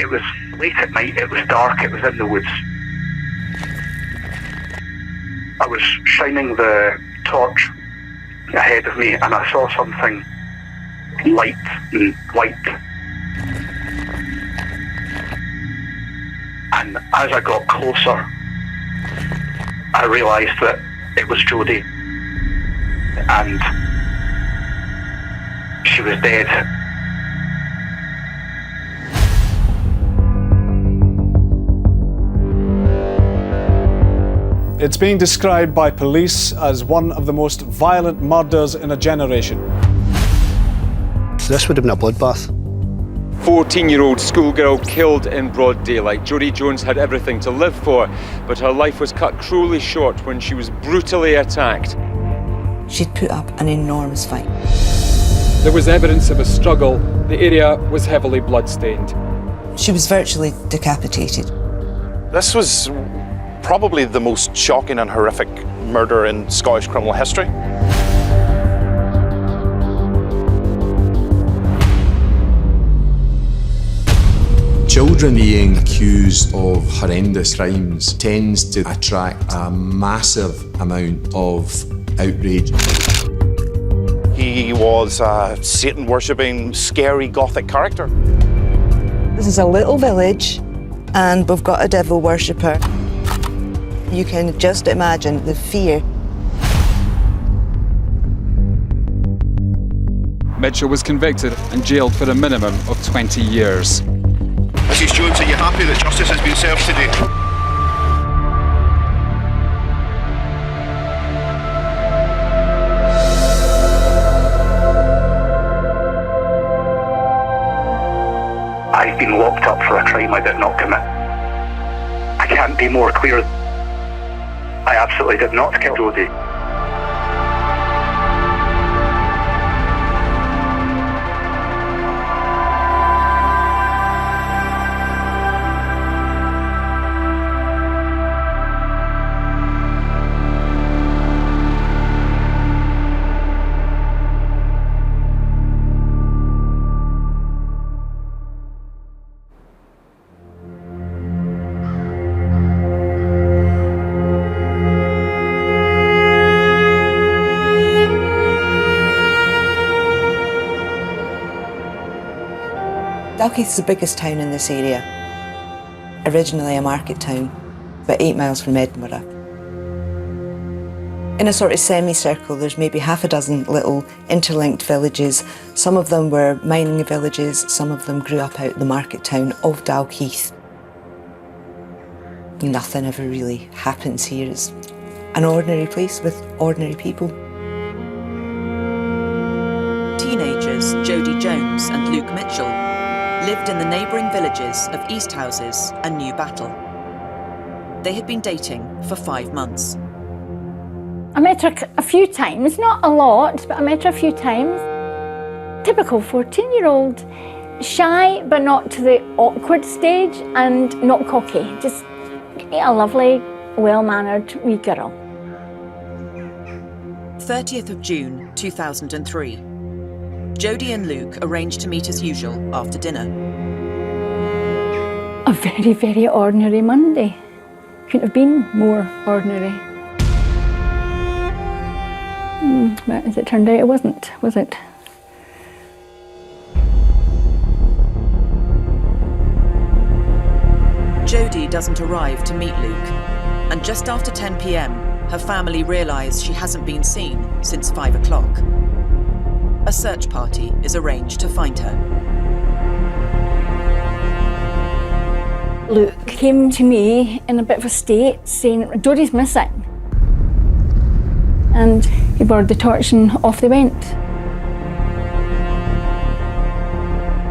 It was late at night, it was dark, it was in the woods. I was shining the torch ahead of me and I saw something light and white. And as I got closer, I realised that it was Jodi. And she was dead. It's being described by police as one of the most violent murders in a generation. This would have been a bloodbath. 14-year-old schoolgirl killed in broad daylight. Jodi Jones had everything to live for, but her life was cut cruelly short when she was brutally attacked. She'd put up an enormous fight. There was evidence of a struggle. The area was heavily blood-stained. She was virtually decapitated. This was probably the most shocking and horrific murder in Scottish criminal history. Children being accused of horrendous crimes tends to attract a massive amount of outrage. He was a Satan-worshipping, scary Gothic character. This is a little village and we've got a devil worshipper. You can just imagine the fear. Mitchell was convicted and jailed for a minimum of 20 years. Mrs. Jones, are you happy that justice has been served today? I've been locked up for a crime I did not commit. I can't be more clear. I absolutely did not kill Jodi. Dalkeith is the biggest town in this area. Originally a market town, about 8 miles from Edinburgh. In a sort of semicircle, there's maybe half a dozen little interlinked villages. Some of them were mining villages, some of them grew up out the market town of Dalkeith. Nothing ever really happens here. It's an ordinary place with ordinary people. Teenagers Jodi Jones and Luke Mitchell lived in the neighbouring villages of East Houses and New Battle. They had been dating for 5 months. I met her a few times, not a lot, but I met her a few times. Typical 14-year-old, shy but not to the awkward stage and not cocky, just a lovely, well-mannered wee girl. 30th of June 2003. Jodi and Luke arranged to meet as usual after dinner. A very, very ordinary Monday. Couldn't have been more ordinary. But as it turned out, it wasn't, was it? Jodi doesn't arrive to meet Luke, and just after 10 p.m, her family realise she hasn't been seen since 5 o'clock. A search party is arranged to find her. Luke came to me in a bit of a state saying, Jodi's missing. And he borrowed the torch and off they went.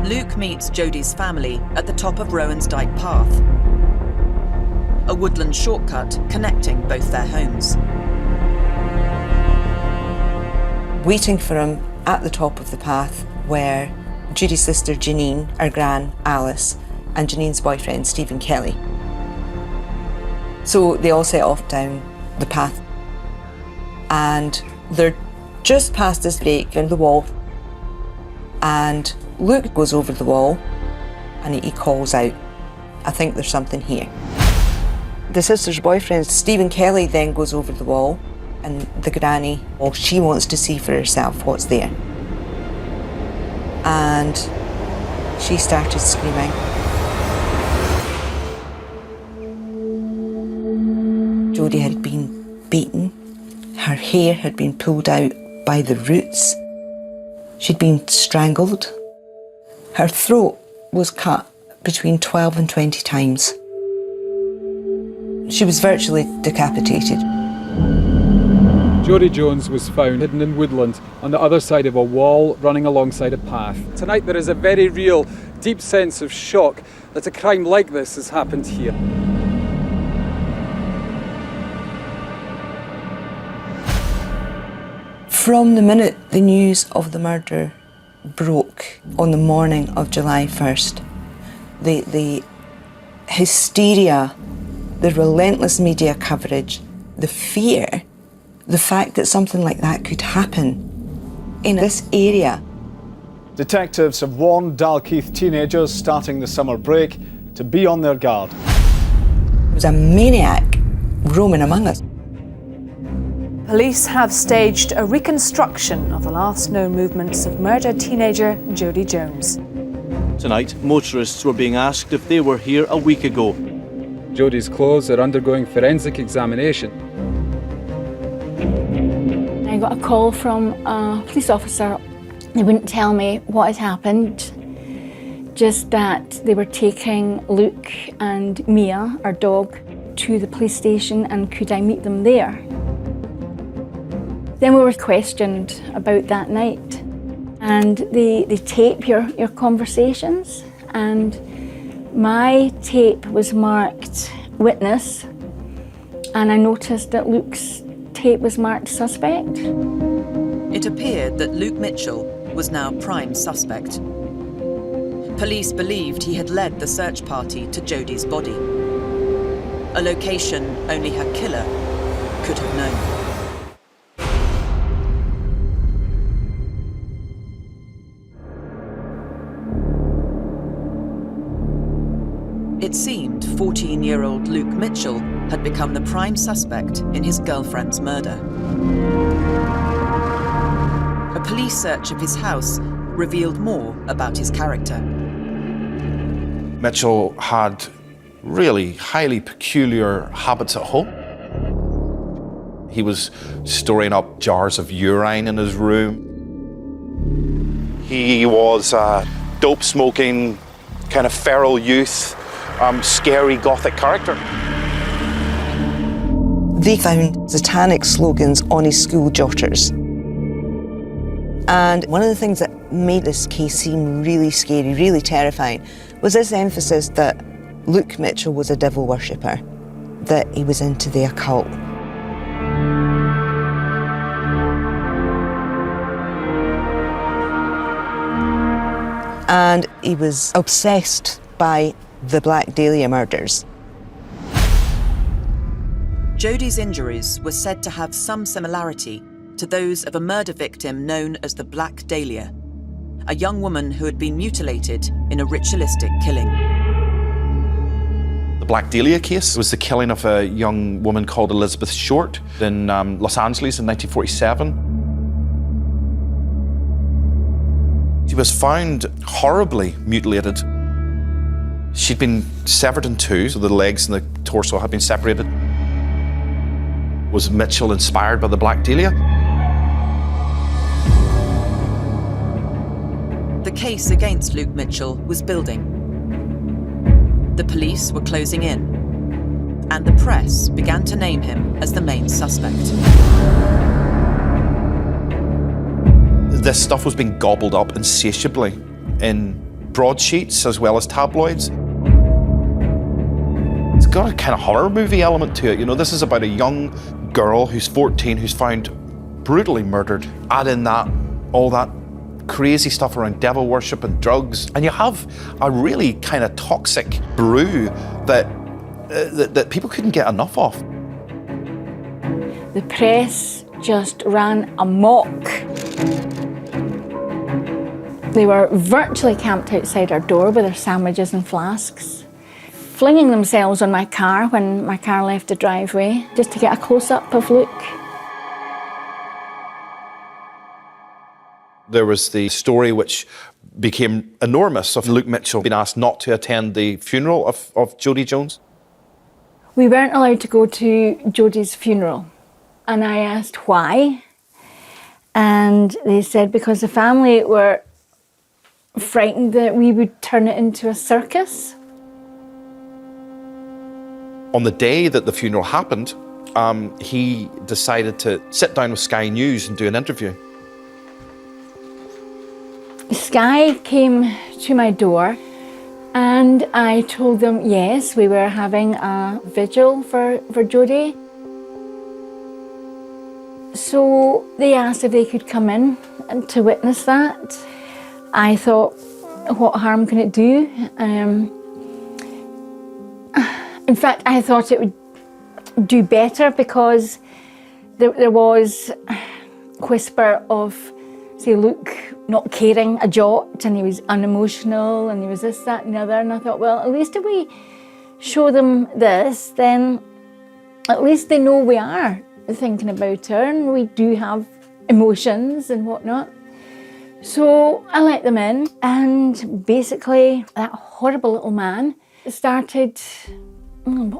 Luke meets Jodi's family at the top of Rowan's Dyke Path, a woodland shortcut connecting both their homes. Waiting for him at the top of the path were Judy's sister Janine, her gran Alice, and Janine's boyfriend Stephen Kelly. So they all set off down the path and they're just past this break in the wall, and Luke goes over the wall and he calls out, I think there's something here. The sister's boyfriend, Stephen Kelly, then goes over the wall, and the granny, well, she wants to see for herself what's there. And she started screaming. Jodi had been beaten. Her hair had been pulled out by the roots. She'd been strangled. Her throat was cut between 12 and 20 times. She was virtually decapitated. Jodi Jones was found hidden in woodland on the other side of a wall running alongside a path. Tonight there is a very real, deep sense of shock that a crime like this has happened here. From the minute the news of the murder broke on the morning of July 1st, the hysteria, the relentless media coverage, the fear, the fact that something like that could happen in this area. Detectives have warned Dalkeith teenagers starting the summer break to be on their guard. There was a maniac roaming among us. Police have staged a reconstruction of the last known movements of murdered teenager Jodi Jones. Tonight, motorists were being asked if they were here a week ago. Jodi's clothes are undergoing forensic examination. I got a call from a police officer. They wouldn't tell me what had happened, just that they were taking Luke and Mia, our dog, to the police station and could I meet them there. Then we were questioned about that night, and they tape your conversations, and my tape was marked witness, and I noticed that Luke's tape was marked suspect. It appeared that Luke Mitchell was now prime suspect. Police believed he had led the search party to Jodi's body, a location only her killer could have known. It seemed 14-year-old Luke Mitchell had become the prime suspect in his girlfriend's murder. A police search of his house revealed more about his character. Mitchell had really highly peculiar habits at home. He was storing up jars of urine in his room. He was a dope-smoking, kind of feral youth, scary gothic character. They found satanic slogans on his school jotters. And one of the things that made this case seem really scary, really terrifying, was this emphasis that Luke Mitchell was a devil worshipper, that he was into the occult. And he was obsessed by the Black Dahlia murders. Jodi's injuries were said to have some similarity to those of a murder victim known as the Black Dahlia, a young woman who had been mutilated in a ritualistic killing. The Black Dahlia case was the killing of a young woman called Elizabeth Short in Los Angeles in 1947. She was found horribly mutilated. She'd been severed in two, so the legs and the torso had been separated. Was Mitchell inspired by the Black Dahlia? The case against Luke Mitchell was building. The police were closing in, and the press began to name him as the main suspect. This stuff was being gobbled up insatiably in broadsheets as well as tabloids. It's got a kind of horror movie element to it. You know, this is about a young girl who's 14 who's found brutally murdered. Add in that, all that crazy stuff around devil worship and drugs, and you have a really kind of toxic brew that people couldn't get enough of. The press just ran amok. They were virtually camped outside our door with their sandwiches and flasks. flinging themselves on my car when my car left the driveway, just to get a close-up of Luke. There was the story which became enormous of Luke Mitchell being asked not to attend the funeral of Jodi Jones. We weren't allowed to go to Jodie's funeral, and I asked why, and they said because the family were frightened that we would turn it into a circus. On the day that the funeral happened, he decided to sit down with Sky News and do an interview. Sky came to my door and I told them, yes, we were having a vigil for Jodie. So they asked if they could come in and to witness that. I thought, what harm can it do? In fact, I thought it would do better because there was whisper of, say, Luke not caring a jot, and he was unemotional, and he was this, that, and the other. And I thought, well, at least if we show them this, then at least they know we are thinking about her, and we do have emotions and whatnot. So I let them in, and basically that horrible little man started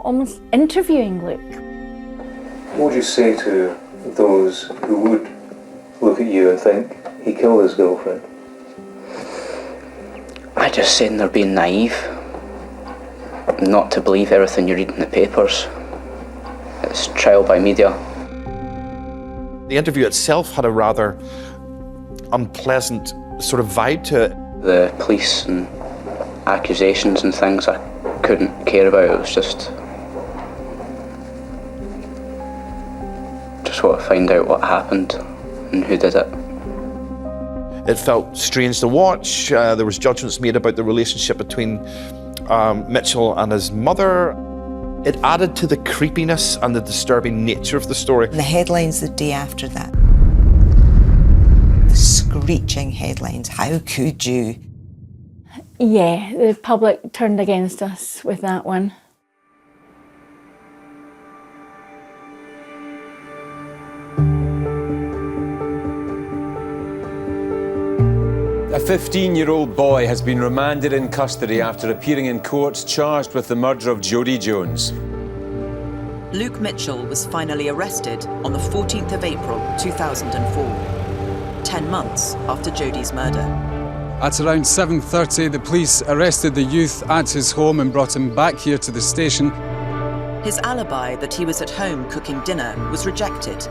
almost interviewing Luke. What would you say to those who would look at you and think he killed his girlfriend? I just say they're being naive, not to believe everything you read in the papers. It's trial by media. The interview itself had a rather unpleasant sort of vibe to it. The police and accusations and things I couldn't care about. It was just want to find out what happened and who did it. It felt strange to watch. There was judgments made about the relationship between Mitchell and his mother. It added to the creepiness and the disturbing nature of the story. The headlines the day after that. The screeching headlines. How could you? Yeah, the public turned against us with that one. A 15-year-old boy has been remanded in custody after appearing in court charged with the murder of Jodi Jones. Luke Mitchell was finally arrested on the 14th of April 2004, 10 months after Jodi's murder. At around 7:30, the police arrested the youth at his home and brought him back here to the station. His alibi that he was at home cooking dinner was rejected,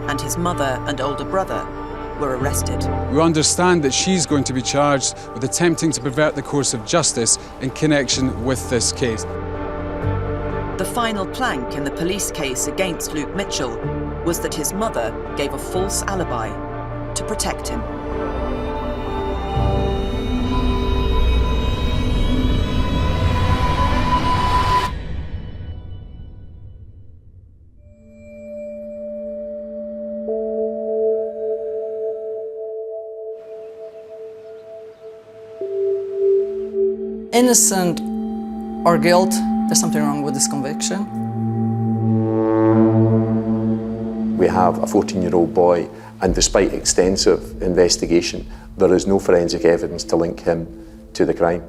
and his mother and older brother were arrested. We understand that she's going to be charged with attempting to pervert the course of justice in connection with this case. The final plank in the police case against Luke Mitchell was that his mother gave a false alibi to protect him. Innocent or guilt, there's something wrong with this conviction. We have a 14-year-old boy, and despite extensive investigation, there is no forensic evidence to link him to the crime.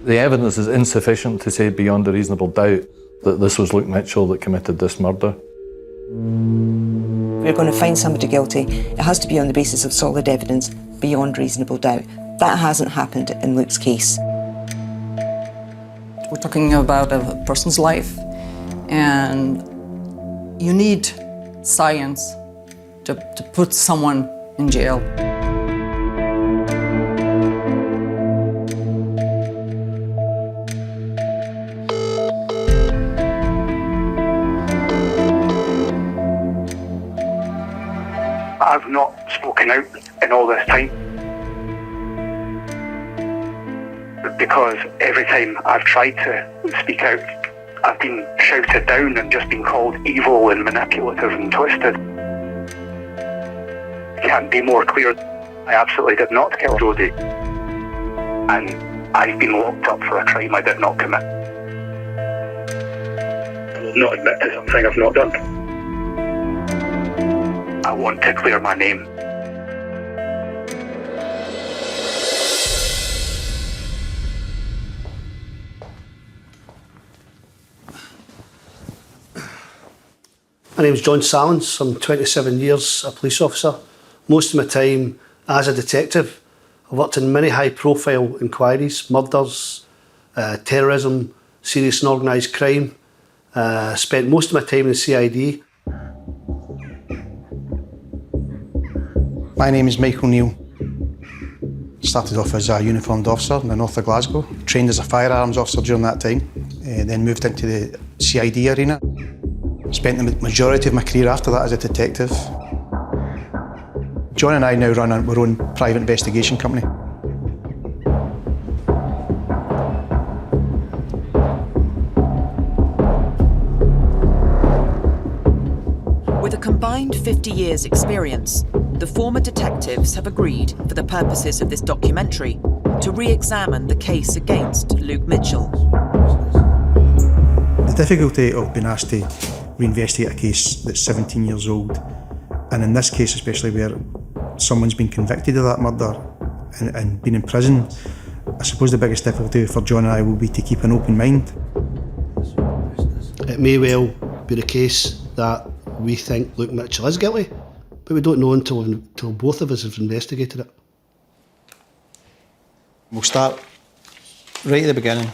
The evidence is insufficient to say beyond a reasonable doubt that this was Luke Mitchell that committed this murder. If we're going to find somebody guilty, it has to be on the basis of solid evidence beyond reasonable doubt. That hasn't happened in Luke's case. We're talking about a person's life, and you need science to put someone in jail. I've not spoken out in all this time, because every time I've tried to speak out, I've been shouted down and just been called evil and manipulative and twisted. Can't be more clear. I absolutely did not kill Jodi. And I've been locked up for a crime I did not commit. I will not admit to something I've not done. I want to clear my name. My name's John Sallins. I'm 27 years a police officer. Most of my time as a detective. I've worked in many high-profile inquiries, murders, terrorism, serious and organised crime. Spent most of my time in the CID. My name is Michael Neal. Started off as a uniformed officer in the north of Glasgow. Trained as a firearms officer during that time. Then moved into the CID arena. Spent the majority of my career after that as a detective. John and I now run our own private investigation company. With a combined 50 years' experience, the former detectives have agreed, for the purposes of this documentary, to re-examine the case against Luke Mitchell. The difficulty of being asked to reinvestigate a case that's 17 years old, and in this case especially where someone's been convicted of that murder and been in prison, I suppose the biggest difficulty for John and I will be to keep an open mind. It may well be the case that we think Luke Mitchell is guilty, but we don't know until both of us have investigated it. We'll start right at the beginning.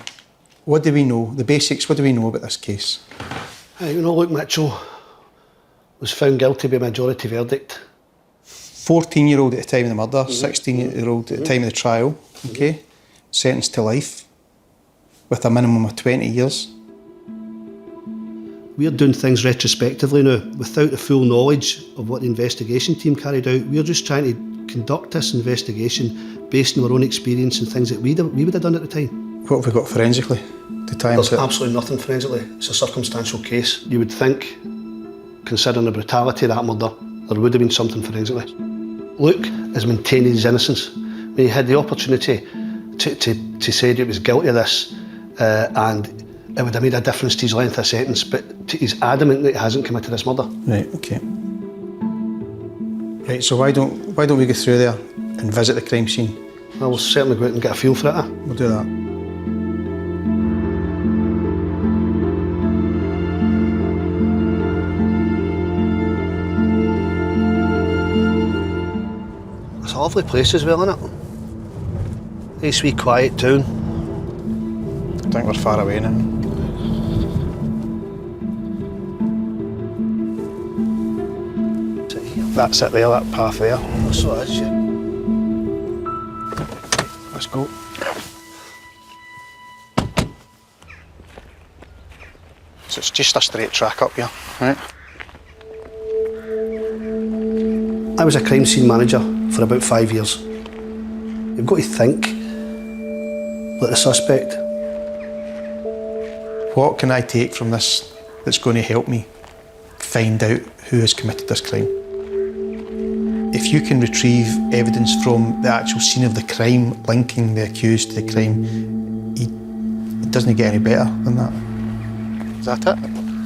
What do we know? The basics, what do we know about this case? Luke Mitchell was found guilty by majority verdict. 14-year-old at the time of the murder, 16-year-old at the time of the trial, okay? Sentenced to life with a minimum of 20 years. We're doing things retrospectively now, without the full knowledge of what the investigation team carried out. We're just trying to conduct this investigation based on our own experience and things that we would have done at the time. What have we got forensically? There's absolutely nothing forensically. It's a circumstantial case. You would think, considering the brutality of that murder, there would have been something forensically. Luke has maintained his innocence. When he had the opportunity to say that he was guilty of this, and it would have made a difference to his length of sentence, but he's adamant that he hasn't committed this murder. Right, okay. Right, so why don't we go through there and visit the crime scene? Well, we'll certainly go out and get a feel for it. We'll do that. It's a lovely place as well, isn't it? Nice wee quiet town. I think we're far away now. That's it there, that path there. So it is, yeah. Let's go. So it's just a straight track up here, right? I was a crime scene manager for about 5 years. You've got to think like the suspect. What can I take from this that's going to help me find out who has committed this crime? If you can retrieve evidence from the actual scene of the crime, linking the accused to the crime, it doesn't get any better than that. Is that it?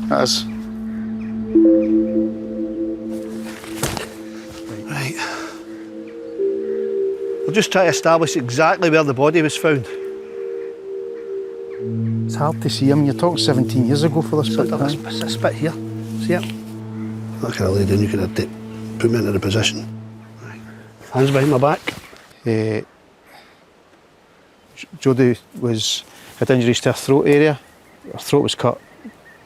That is. Right. We'll just try to establish exactly where the body was found. It's hard to see him. You're talking 17 years ago for this bit. This bit here. See it? That kind of lay down, you could have put me into the position. Right. Hands behind my back. Jodie had injuries to her throat area. Her throat was cut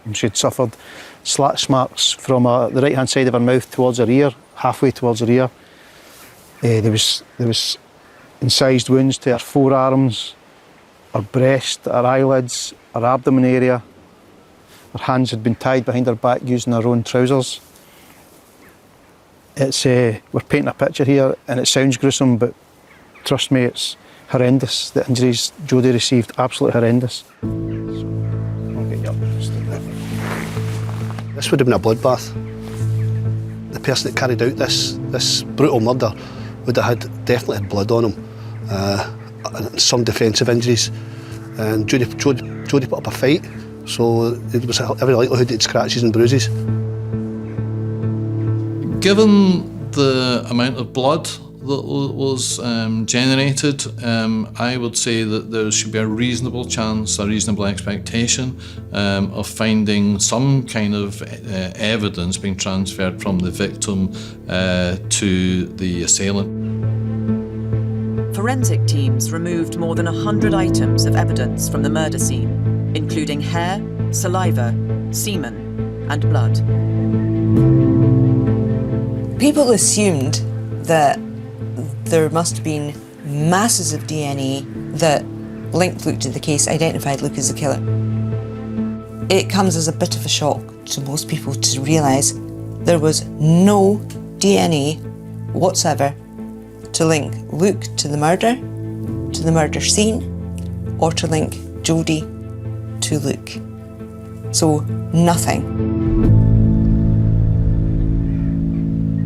and she'd suffered slash marks from the right hand side of her mouth towards her ear, halfway towards her ear. There was incised wounds to her forearms, her breast, her eyelids, her abdomen area. Her hands had been tied behind her back using her own trousers. We're painting a picture here and it sounds gruesome, but trust me, it's horrendous. The injuries Jodie received, absolutely horrendous. I'll get you up. This would have been a bloodbath. The person that carried out this brutal murder would have definitely had blood on him. and some defensive injuries. And Jodi put up a fight, so there was every likelihood he'd scratches and bruises. Given the amount of blood that was generated, I would say that there should be a reasonable chance, a reasonable expectation of finding some kind of evidence being transferred from the victim to the assailant. Forensic teams removed more than 100 items of evidence from the murder scene, including hair, saliva, semen, and blood. People assumed that there must have been masses of DNA that linked Luke to the case, identified Luke as the killer. It comes as a bit of a shock to most people to realise there was no DNA whatsoever to link Luke to the murder scene, or to link Jodi to Luke. So, nothing.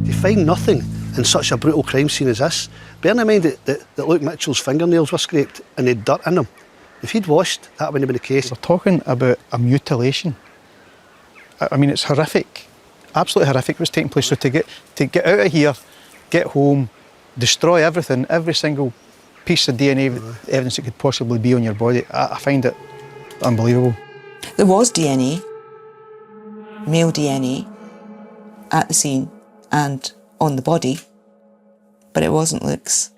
You find nothing in such a brutal crime scene as this. Bear in mind that Luke Mitchell's fingernails were scraped and they had dirt in them. If he'd washed, that wouldn't have been the case. We're talking about a mutilation. I mean, it's horrific, absolutely horrific what's taking place. So to get out of here, get home, destroy everything, every single piece of DNA evidence that could possibly be on your body, I find it unbelievable. There was DNA, male DNA, at the scene and on the body, but it wasn't Luke's.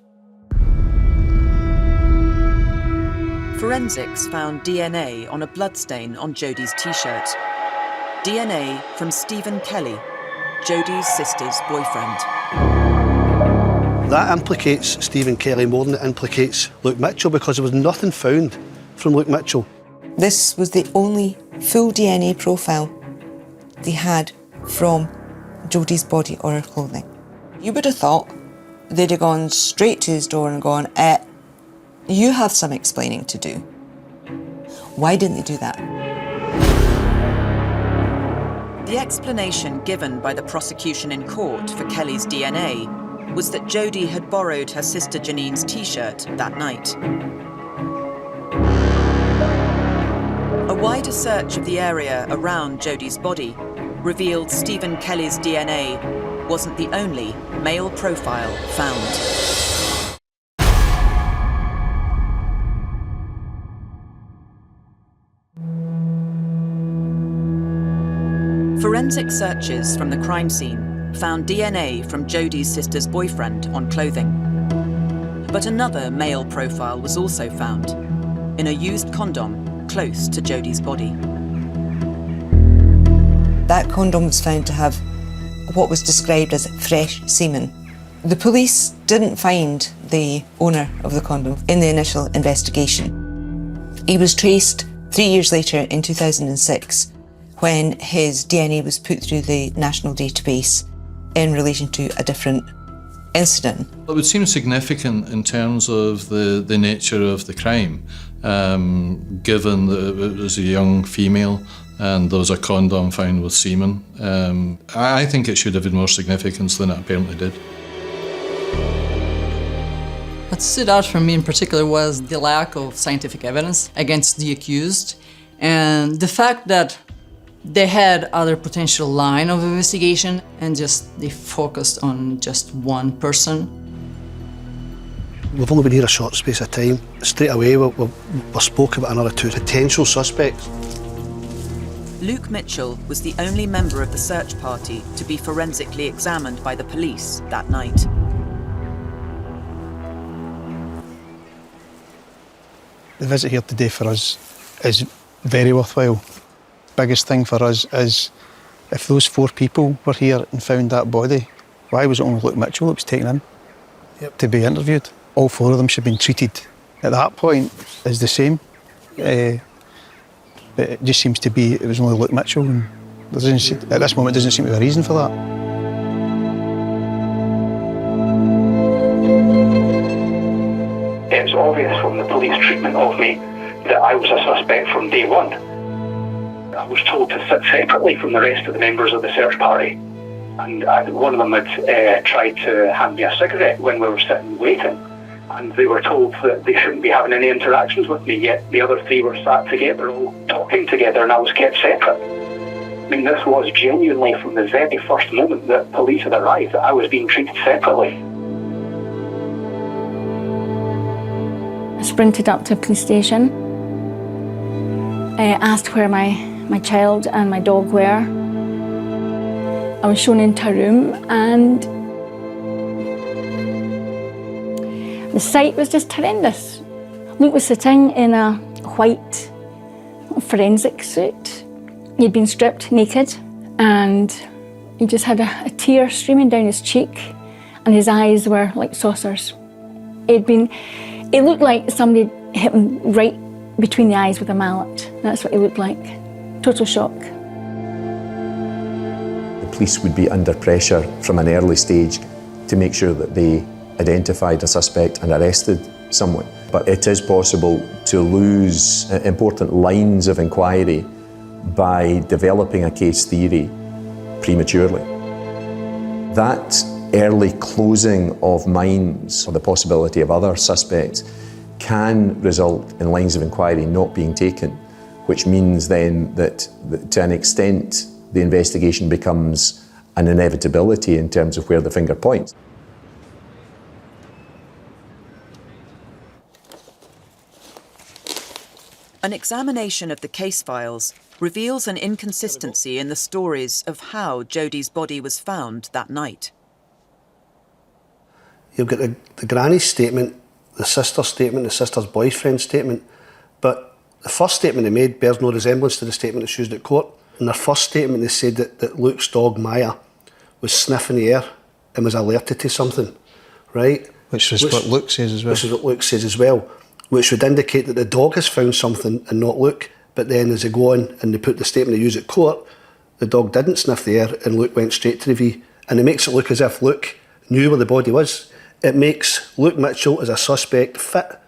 Forensics found DNA on a bloodstain on Jodie's t-shirt. DNA from Stephen Kelly, Jodie's sister's boyfriend. That implicates Stephen Kelly more than it implicates Luke Mitchell, because there was nothing found from Luke Mitchell. This was the only full DNA profile they had from Jodie's body or her clothing. You would have thought they'd have gone straight to his door and gone, you have some explaining to do. Why didn't they do that? The explanation given by the prosecution in court for Kelly's DNA was that Jodie had borrowed her sister Janine's t-shirt that night. A wider search of the area around Jodie's body revealed Stephen Kelly's DNA wasn't the only male profile found. Forensic searches from the crime scene found DNA from Jodie's sister's boyfriend on clothing. But another male profile was also found in a used condom close to Jodie's body. That condom was found to have what was described as fresh semen. The police didn't find the owner of the condom in the initial investigation. He was traced 3 years later in 2006 when his DNA was put through the national database in relation to a different incident. It would seem significant in terms of the nature of the crime, given that it was a young female and there was a condom found with semen. I think it should have been more significance than it apparently did. What stood out for me in particular was the lack of scientific evidence against the accused, and the fact that they had other potential line of investigation and they focused on just one person. We've only been here a short space of time. Straight away we spoke about another two potential suspects. Luke Mitchell was the only member of the search party to be forensically examined by the police that night. The visit here today for us is very worthwhile. Biggest thing for us is if those 4 people were here and found that body, why was it only Luke Mitchell that was taken in to be interviewed? All 4 of them should have been treated at that point as the same. But it just seems to be it was only Luke Mitchell, and at this moment there doesn't seem to be a reason for that. It was obvious from the police treatment of me that I was a suspect from day one. I was told to sit separately from the rest of the members of the search party, and one of them had tried to hand me a cigarette when we were sitting waiting, and they were told that they shouldn't be having any interactions with me, yet the other three were sat together, all talking together, and I was kept separate. I mean, this was genuinely from the very first moment that police had arrived, that I was being treated separately. I sprinted up to a police station. I asked where my child and my dog were. I was shown into a room, and the sight was just horrendous. Luke was sitting in a white forensic suit. He'd been stripped naked, and he just had a tear streaming down his cheek, and his eyes were like saucers. It looked like somebody hit him right between the eyes with a mallet. That's what he looked like. Total shock. The police would be under pressure from an early stage to make sure that they identified a suspect and arrested someone. But it is possible to lose important lines of inquiry by developing a case theory prematurely. That early closing of minds or the possibility of other suspects can result in lines of inquiry not being taken, which means then that to an extent the investigation becomes an inevitability in terms of where the finger points. An examination of the case files reveals an inconsistency in the stories of how Jodie's body was found that night. You've got the granny's statement, the sister's statement, the sister's boyfriend's statement, but the first statement they made bears no resemblance to the statement that's used at court. In their first statement they said that Luke's dog Maya was sniffing the air and was alerted to something, right? Which is what Luke says as well. Which is what Luke says as well, which would indicate that the dog has found something and not Luke. But then as they go on and they put the statement they use at court, the dog didn't sniff the air and Luke went straight to the V. And it makes it look as if Luke knew where the body was. It makes Luke Mitchell as a suspect fit.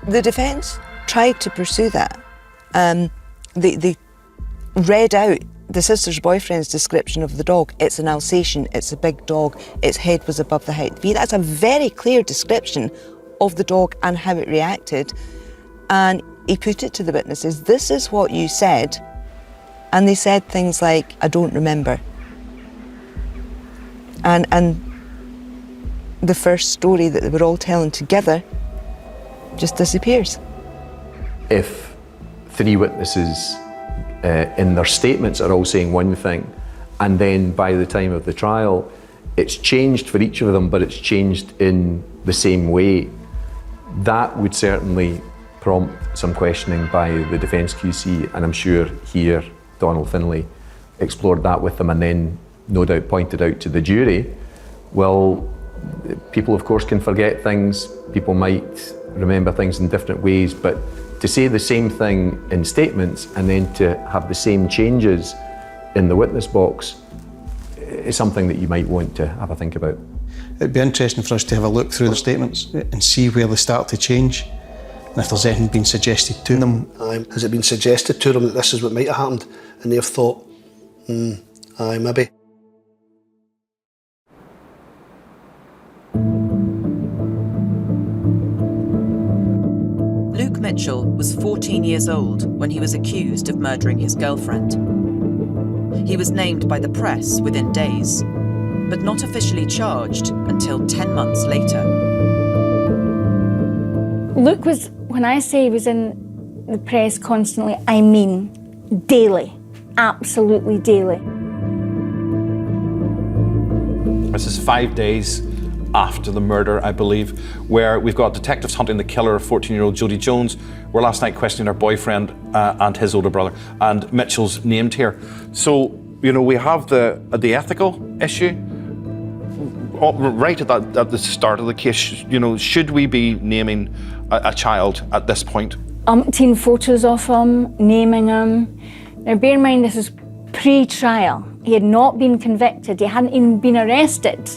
The defence tried to pursue that. They read out the sister's boyfriend's description of the dog. It's an Alsatian, it's a big dog, its head was above the height. That's a very clear description of the dog and how it reacted. And he put it to the witnesses, this is what you said. And they said things like, I don't remember. And the first story that they were all telling together just disappears. If three witnesses in their statements are all saying one thing, and then by the time of the trial, it's changed for each of them, but it's changed in the same way, that would certainly prompt some questioning by the defence QC, and I'm sure here Donald Finlay explored that with them and then no doubt pointed out to the jury, well, people of course can forget things, people might remember things in different ways, but to say the same thing in statements and then to have the same changes in the witness box is something that you might want to have a think about. It'd be interesting for us to have a look through the statements and see where they start to change and if there's anything been suggested to them. Has it been suggested to them that this is what might have happened and they've thought, maybe. Luke Mitchell was 14 years old when he was accused of murdering his girlfriend. He was named by the press within days, but not officially charged until 10 months later. Luke was, when I say he was in the press constantly, I mean daily, absolutely daily. This is 5 days after the murder, I believe, where we've got detectives hunting the killer of 14-year-old Jodi Jones. We're last night questioning her boyfriend and his older brother, and Mitchell's named here. So, you know, we have the ethical issue. Right at the start of the case, you know, should we be naming a child at this point? Umpteen photos of him, naming him. Now bear in mind this is pre-trial. He had not been convicted, he hadn't even been arrested,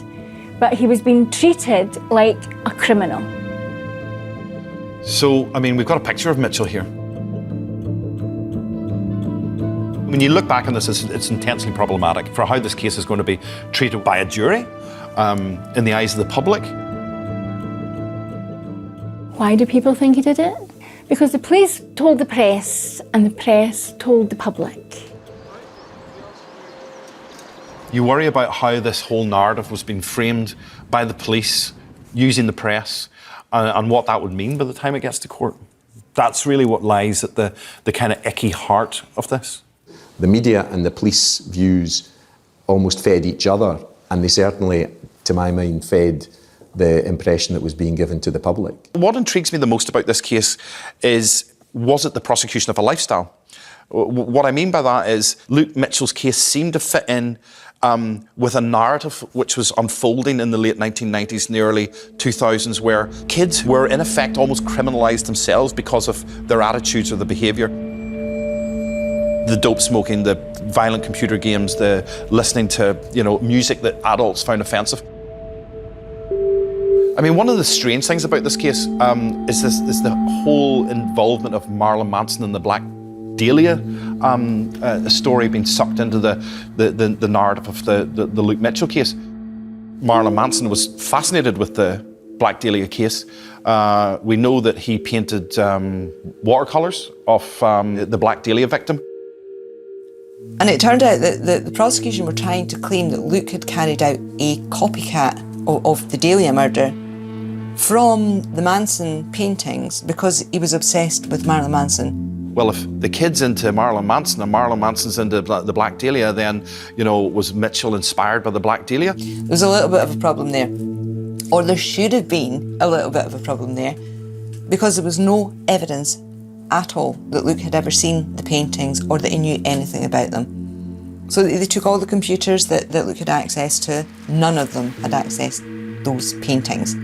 but he was being treated like a criminal. So, I mean, we've got a picture of Mitchell here. When you look back on this, it's intensely problematic for how this case is going to be treated by a jury in the eyes of the public. Why do people think he did it? Because the police told the press and the press told the public. You worry about how this whole narrative was being framed by the police using the press and what that would mean by the time it gets to court. That's really what lies at the kind of icky heart of this. The media and the police views almost fed each other, and they certainly, to my mind, fed the impression that was being given to the public. What intrigues me the most about this case is, was it the prosecution of a lifestyle? What I mean by that is Luke Mitchell's case seemed to fit in with a narrative which was unfolding in the late 1990s and the early 2000s, where kids were in effect almost criminalised themselves because of their attitudes or their behaviour. The dope smoking, the violent computer games, the listening to music that adults found offensive. I mean, one of the strange things about this case is the whole involvement of Marilyn Manson and the Black Dahlia story being sucked into the narrative of the Luke Mitchell case. Marilyn Manson was fascinated with the Black Dahlia case. We know that he painted watercolours of the Black Dahlia victim. And it turned out that the prosecution were trying to claim that Luke had carried out a copycat of the Dahlia murder from the Manson paintings because he was obsessed with Marilyn Manson. Well, if the kid's into Marilyn Manson and Marilyn Manson's into the Black Dahlia, then, was Mitchell inspired by the Black Dahlia? There's a little bit of a problem there. Or there should have been a little bit of a problem there, because there was no evidence at all that Luke had ever seen the paintings or that he knew anything about them. So they took all the computers that Luke had access to. None of them had accessed those paintings.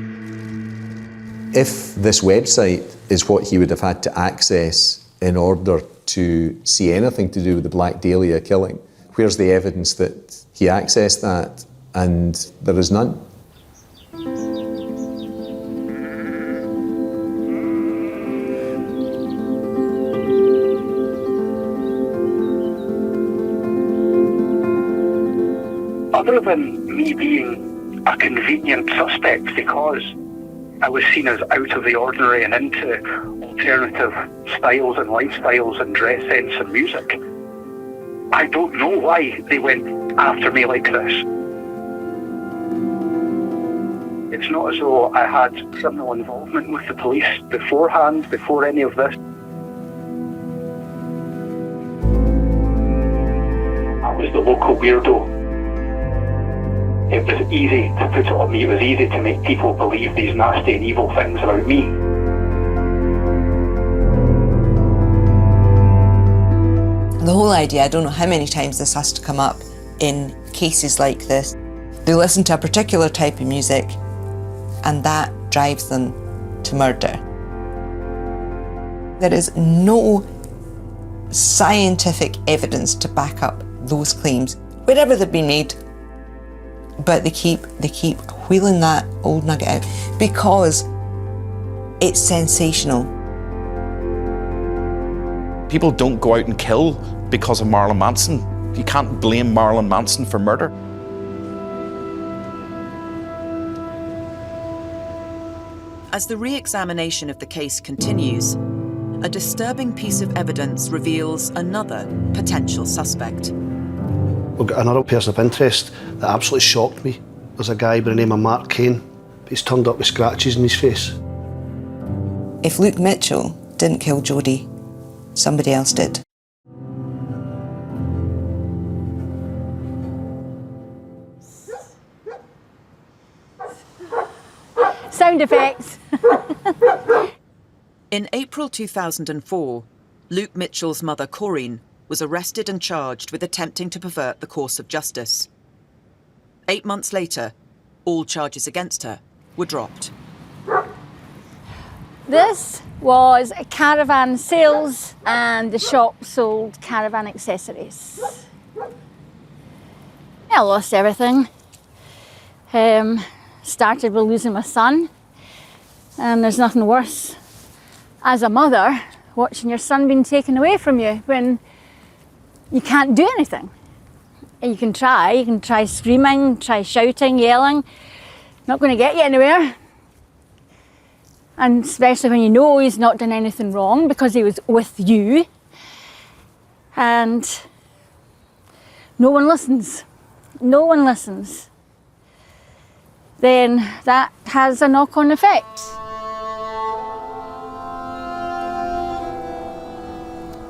If this website is what he would have had to access in order to see anything to do with the Black Dahlia killing, where's the evidence that he accessed that? And there is none. Other than me being a convenient suspect because I was seen as out of the ordinary and into alternative styles and lifestyles and dress sense and music, I don't know why they went after me like this. It's not as though I had criminal involvement with the police beforehand, before any of this. I was the local weirdo. It was easy to put it on me. It was easy to make people believe these nasty and evil things about me. The whole idea, I don't know how many times this has to come up in cases like this. They listen to a particular type of music and that drives them to murder. There is no scientific evidence to back up those claims, wherever they've been made. But they keep wheeling that old nugget out because it's sensational. People don't go out and kill because of Marilyn Manson. You can't blame Marilyn Manson for murder. As the re-examination of the case continues, a disturbing piece of evidence reveals another potential suspect. We've got another person of interest that absolutely shocked me. There's a guy by the name of Mark Kane. He's turned up with scratches in his face. If Luke Mitchell didn't kill Jodie, somebody else did. Sound effects. In April 2004, Luke Mitchell's mother, Corinne, was arrested and charged with attempting to pervert the course of justice. 8 months later, all charges against her were dropped. This was a caravan sales and the shop sold caravan accessories. I lost everything. Started with losing my son, and there's nothing worse as a mother watching your son being taken away from you when you can't do anything. You can try screaming, try shouting, yelling. Not going to get you anywhere. And especially when you know he's not done anything wrong because he was with you. And no one listens. No one listens. Then that has a knock-on effect.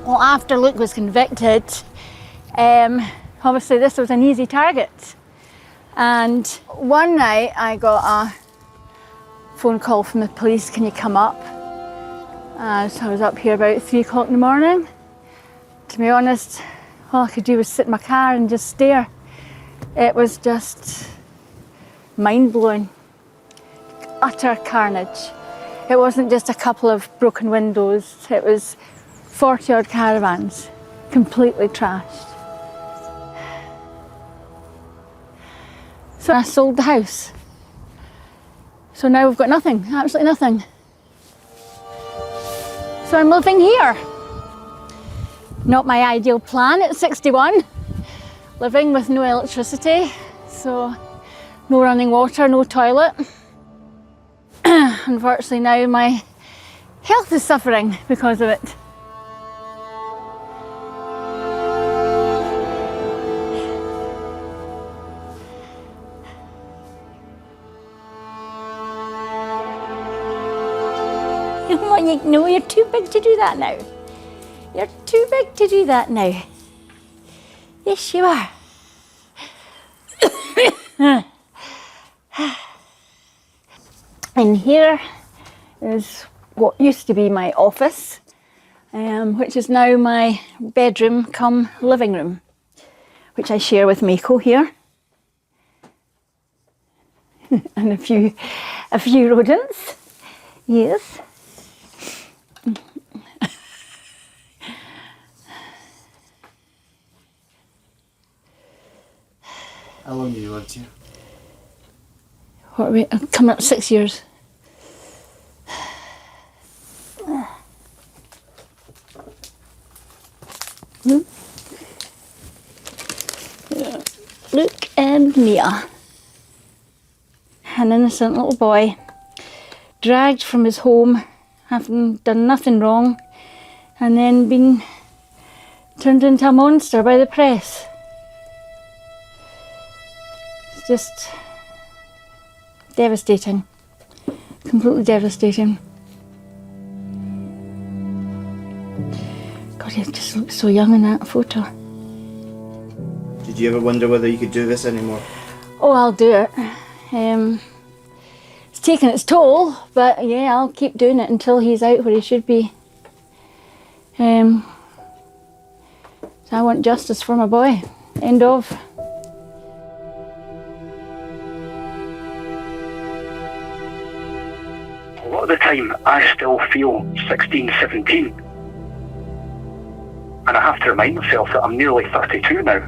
Well, after Luke was convicted, obviously this was an easy target. And one night I got a phone call from the police, can you come up? So I was up here about 3 o'clock in the morning. To be honest, all I could do was sit in my car and just stare. It was just mind-blowing. Utter carnage. It wasn't just a couple of broken windows, it was 40-odd caravans, completely trashed. So I sold the house. So now we've got nothing, absolutely nothing. So I'm living here. Not my ideal plan at 61. Living with no electricity, so no running water, no toilet. Unfortunately now my health is suffering because of it. No, you're too big to do that now. You're too big to do that now. Yes, you are. And here is what used to be my office, which is now my bedroom cum living room, which I share with Mako here. And a few rodents. Yes. How long have you lived here? What are we, coming up 6 years. Luke and Mia. An innocent little boy, dragged from his home, having done nothing wrong, and then been turned into a monster by the press. It's just devastating, completely devastating. God, he just looks so young in that photo. Did you ever wonder whether you could do this anymore? Oh, I'll do it. It's taken its toll, but yeah, I'll keep doing it until he's out where he should be. So I want justice for my boy. End of. A lot of the time, I still feel 16, 17. And I have to remind myself that I'm nearly 32 now.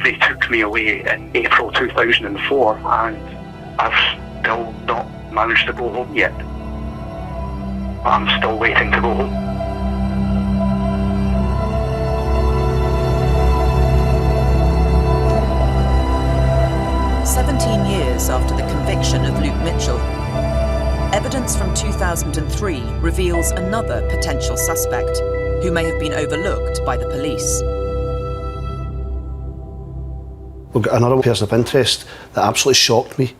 They took me away in April 2004 and I've still not managed to go home yet. I'm still waiting to go home. Years after the conviction of Luke Mitchell, evidence from 2003 reveals another potential suspect who may have been overlooked by the police. We've got another person of interest that absolutely shocked me.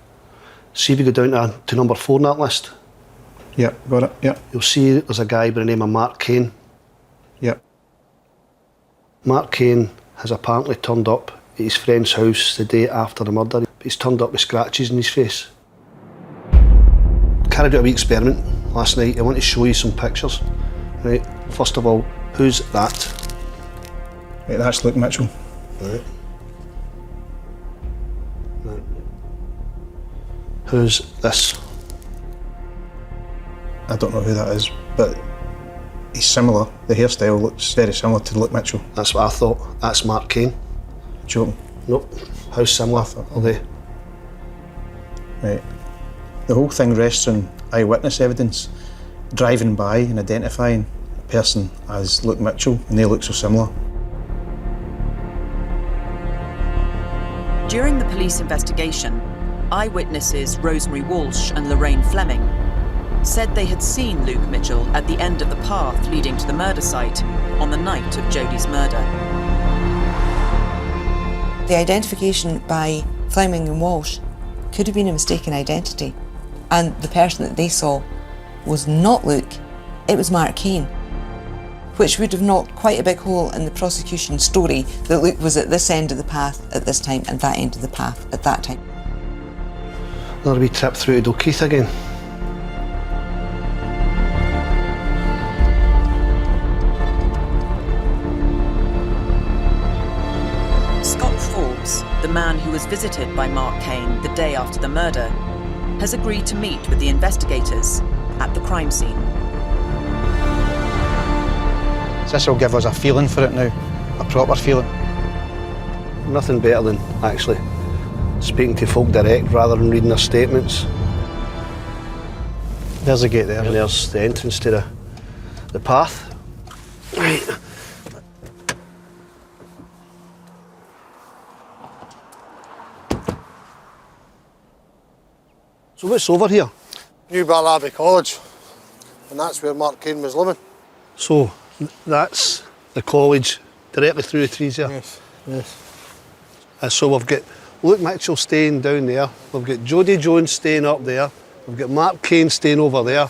See if you go down to number 4 on that list. Yep, got it, yep. You'll see there's a guy by the name of Mark Kane. Yep. Mark Kane has apparently turned up at his friend's house the day after the murder. He's turned up with scratches in his face. Carried out a wee experiment last night. I want to show you some pictures. Right. First of all, who's that? Right, that's Luke Mitchell. Right. Right. Who's this? I don't know who that is, but he's similar. The hairstyle looks very similar to Luke Mitchell. That's what I thought. That's Mark Kane. Joking? Nope. How similar are they? Right. The whole thing rests on eyewitness evidence, driving by and identifying a person as Luke Mitchell, and they look so similar. During the police investigation, eyewitnesses Rosemary Walsh and Lorraine Fleming said they had seen Luke Mitchell at the end of the path leading to the murder site on the night of Jodie's murder. The identification by Fleming and Walsh could have been a mistaken identity, and the person that they saw was not Luke, it was Mark Kane, which would have knocked quite a big hole in the prosecution's story that Luke was at this end of the path at this time and that end of the path at that time. Another wee trip through to Dalkeith again. Scott Forbes, the man who was visited by Mark Kane the day after the murder, has agreed to meet with the investigators at the crime scene. This will give us a feeling for it now, a proper feeling. Nothing better than actually speaking to folk direct rather than reading their statements. There's a gate there. And there's the entrance to the path. Right. So what's over here? New Abbey College, and that's where Mark Kane was living. So that's the college directly through the trees there? Yes, yes. So we've got Luke Mitchell staying down there, we've got Jodi Jones staying up there, we've got Mark Kane staying over there.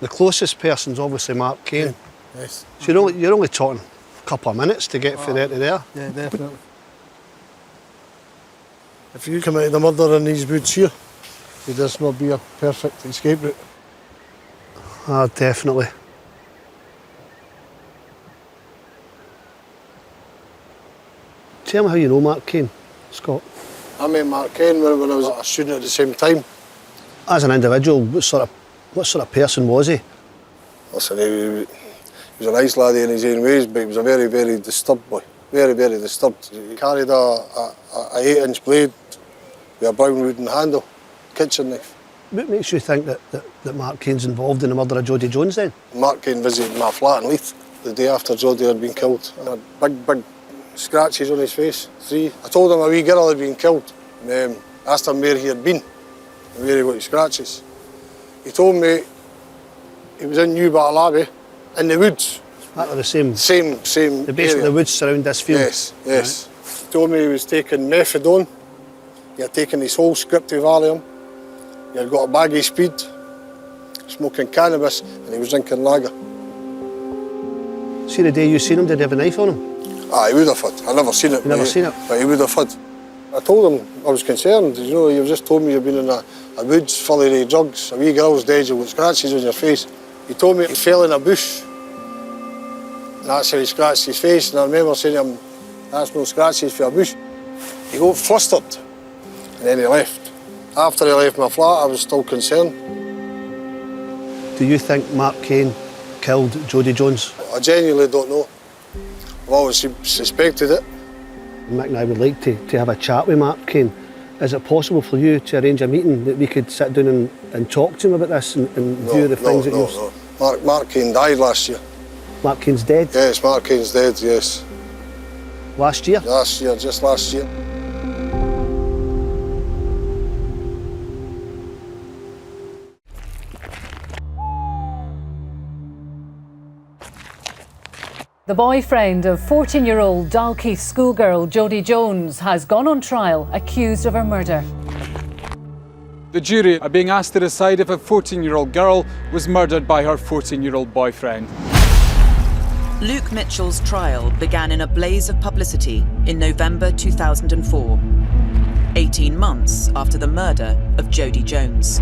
The closest person's obviously Mark Kane. Yeah. Yes. So you're only talking a couple of minutes to get from there to there. Yeah, definitely. If you come out of the murder in these woods here, would this not be a perfect escape route? Ah, definitely. Tell me how you know Mark Kane, Scott. I met Mark Kane when I was a student at the same time. As an individual, what sort of person was he? Listen, he was a nice laddie in his own ways, but he was a very, very disturbed boy. Very, very disturbed. He carried a 8-inch blade with a brown wooden handle, kitchen knife. What makes you think that Mark Kane's involved in the murder of Jodi Jones then? Mark Kane visited my flat in Leith the day after Jodi had been killed. He had big scratches on his face, 3. I told him a wee girl had been killed. And, asked him where he had been and where he got his scratches. He told me he was in New Abbey, in the woods. That were the same? Same Basically area. The woods surround this field? Yes, yes. Right. He told me he was taking methadone. He had taken his whole script of Valium. He had got a bag of speed, smoking cannabis, and he was drinking lager. See the day you seen him, did he have a knife on him? Ah, he would have had. I never seen it. You never seen it? But he would have had. I told him I was concerned. You know, you've just told me you've been in a woods full of drugs. A wee girl's dead, you've got scratches on your face. He told me he fell in a bush. And that's how he scratched his face. And I remember saying to him, that's no scratches for a bush. He got flustered. And then he left. After he left my flat, I was still concerned. Do you think Mark Kane killed Jodi Jones? I genuinely don't know. I've always suspected it. Mick and I would like to have a chat with Mark Kane. Is it possible for you to arrange a meeting that we could sit down and talk to him about this and view the things that you've... No. Mark Kane died last year. Mark Kane's dead? Yes, Mark Kane's dead, yes. Last year? Last year, just last year. The boyfriend of 14-year-old Dalkeith schoolgirl Jodi Jones has gone on trial, accused of her murder. The jury are being asked to decide if a 14-year-old girl was murdered by her 14-year-old boyfriend. Luke Mitchell's trial began in a blaze of publicity in November 2004, 18 months after the murder of Jodi Jones.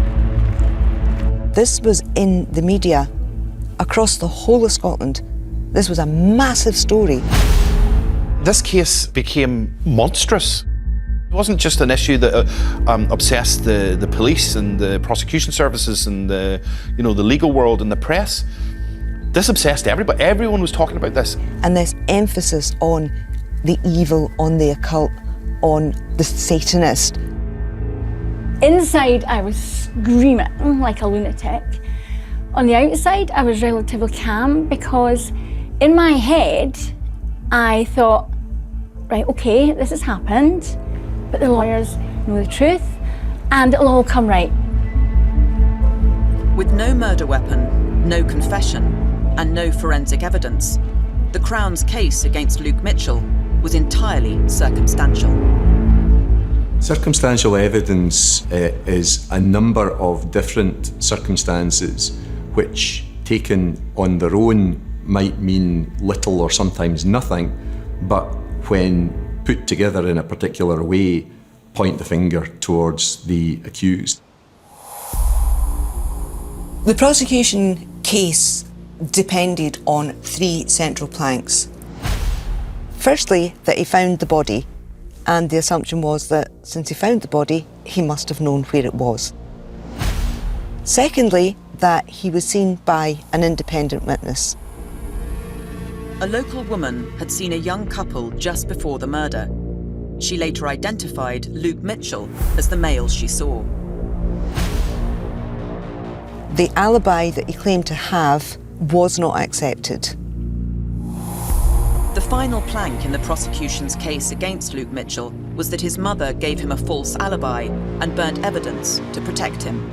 This was in the media across the whole of Scotland. This was a massive story. This case became monstrous. It wasn't just an issue that obsessed the police and the prosecution services and the legal world and the press. This obsessed everybody. Everyone was talking about this. And this emphasis on the evil, on the occult, on the Satanist. Inside, I was screaming like a lunatic. On the outside, I was relatively calm because in my head, I thought, right, okay, this has happened. But the lawyers know the truth, and it'll all come right. With no murder weapon, no confession, and no forensic evidence, the Crown's case against Luke Mitchell was entirely circumstantial. Circumstantial evidence is a number of different circumstances which, taken on their own, might mean little or sometimes nothing, but when put together in a particular way, point the finger towards the accused. The prosecution case depended on three central planks. Firstly, that he found the body, and the assumption was that since he found the body, he must have known where it was. Secondly, that he was seen by an independent witness. A local woman had seen a young couple just before the murder. She later identified Luke Mitchell as the male she saw. The alibi that he claimed to have was not accepted. The final plank in the prosecution's case against Luke Mitchell was that his mother gave him a false alibi and burnt evidence to protect him.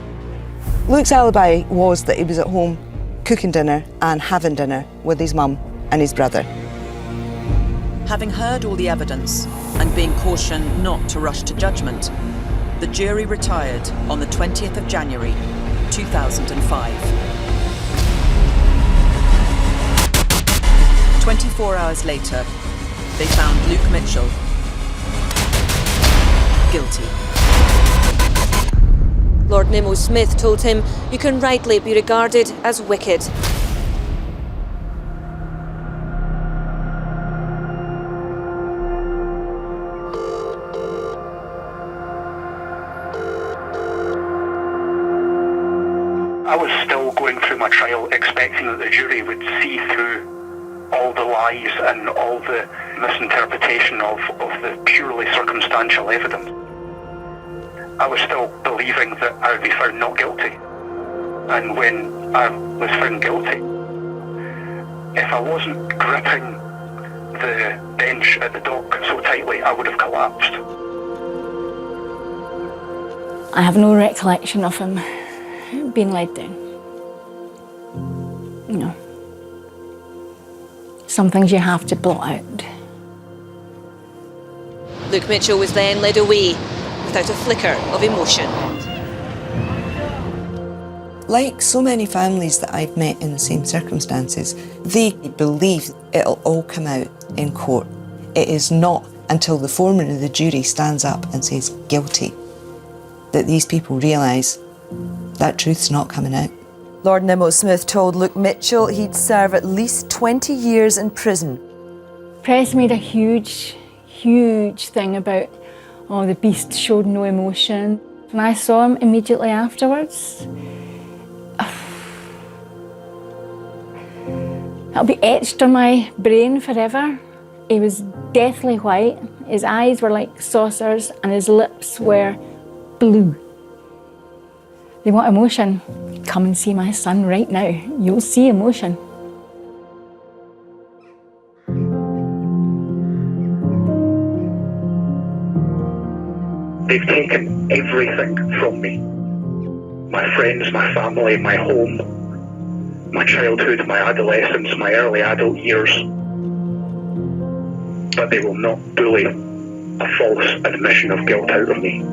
Luke's alibi was that he was at home cooking dinner and having dinner with his mum and his brother. Having heard all the evidence and being cautioned not to rush to judgment, the jury retired on the 20th of January, 2005. 24 hours later, they found Luke Mitchell guilty. Lord Nemo Smith told him, "You can rightly be regarded as wicked." I was still going through my trial expecting that the jury would see through all the lies and all the misinterpretation of the purely circumstantial evidence. I was still believing that I would be found not guilty. And when I was found guilty, if I wasn't gripping the bench at the dock so tightly, I would have collapsed. I have no recollection of him being led down. You know, some things you have to blot out. Luke Mitchell was then led away without a flicker of emotion. Like so many families that I've met in the same circumstances, they believe it'll all come out in court. It is not until the foreman of the jury stands up and says guilty that these people realise that truth's not coming out. Lord Nemo Smith told Luke Mitchell he'd serve at least 20 years in prison. Press made a huge thing about, oh, the beast showed no emotion. When I saw him immediately afterwards, that'll be etched on my brain forever. He was deathly white, his eyes were like saucers, and his lips were blue. They want emotion. Come and see my son right now. You'll see emotion. They've taken everything from me. My friends, my family, my home, my childhood, my adolescence, my early adult years. But they will not bully a false admission of guilt out of me.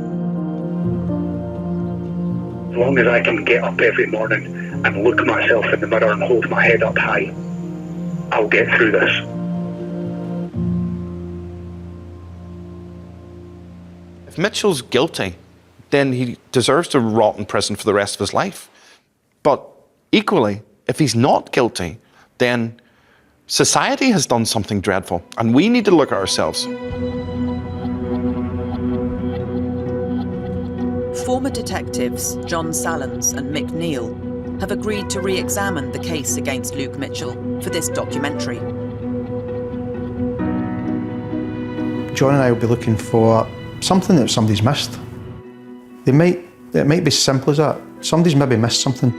As long as I can get up every morning and look myself in the mirror and hold my head up high, I'll get through this. If Mitchell's guilty, then he deserves to rot in prison for the rest of his life. But equally, if he's not guilty, then society has done something dreadful, and we need to look at ourselves. Former detectives John Sallins and Mick Neal have agreed to re-examine the case against Luke Mitchell for this documentary. John and I will be looking for something that somebody's missed. It might be as simple as that. Somebody's maybe missed something.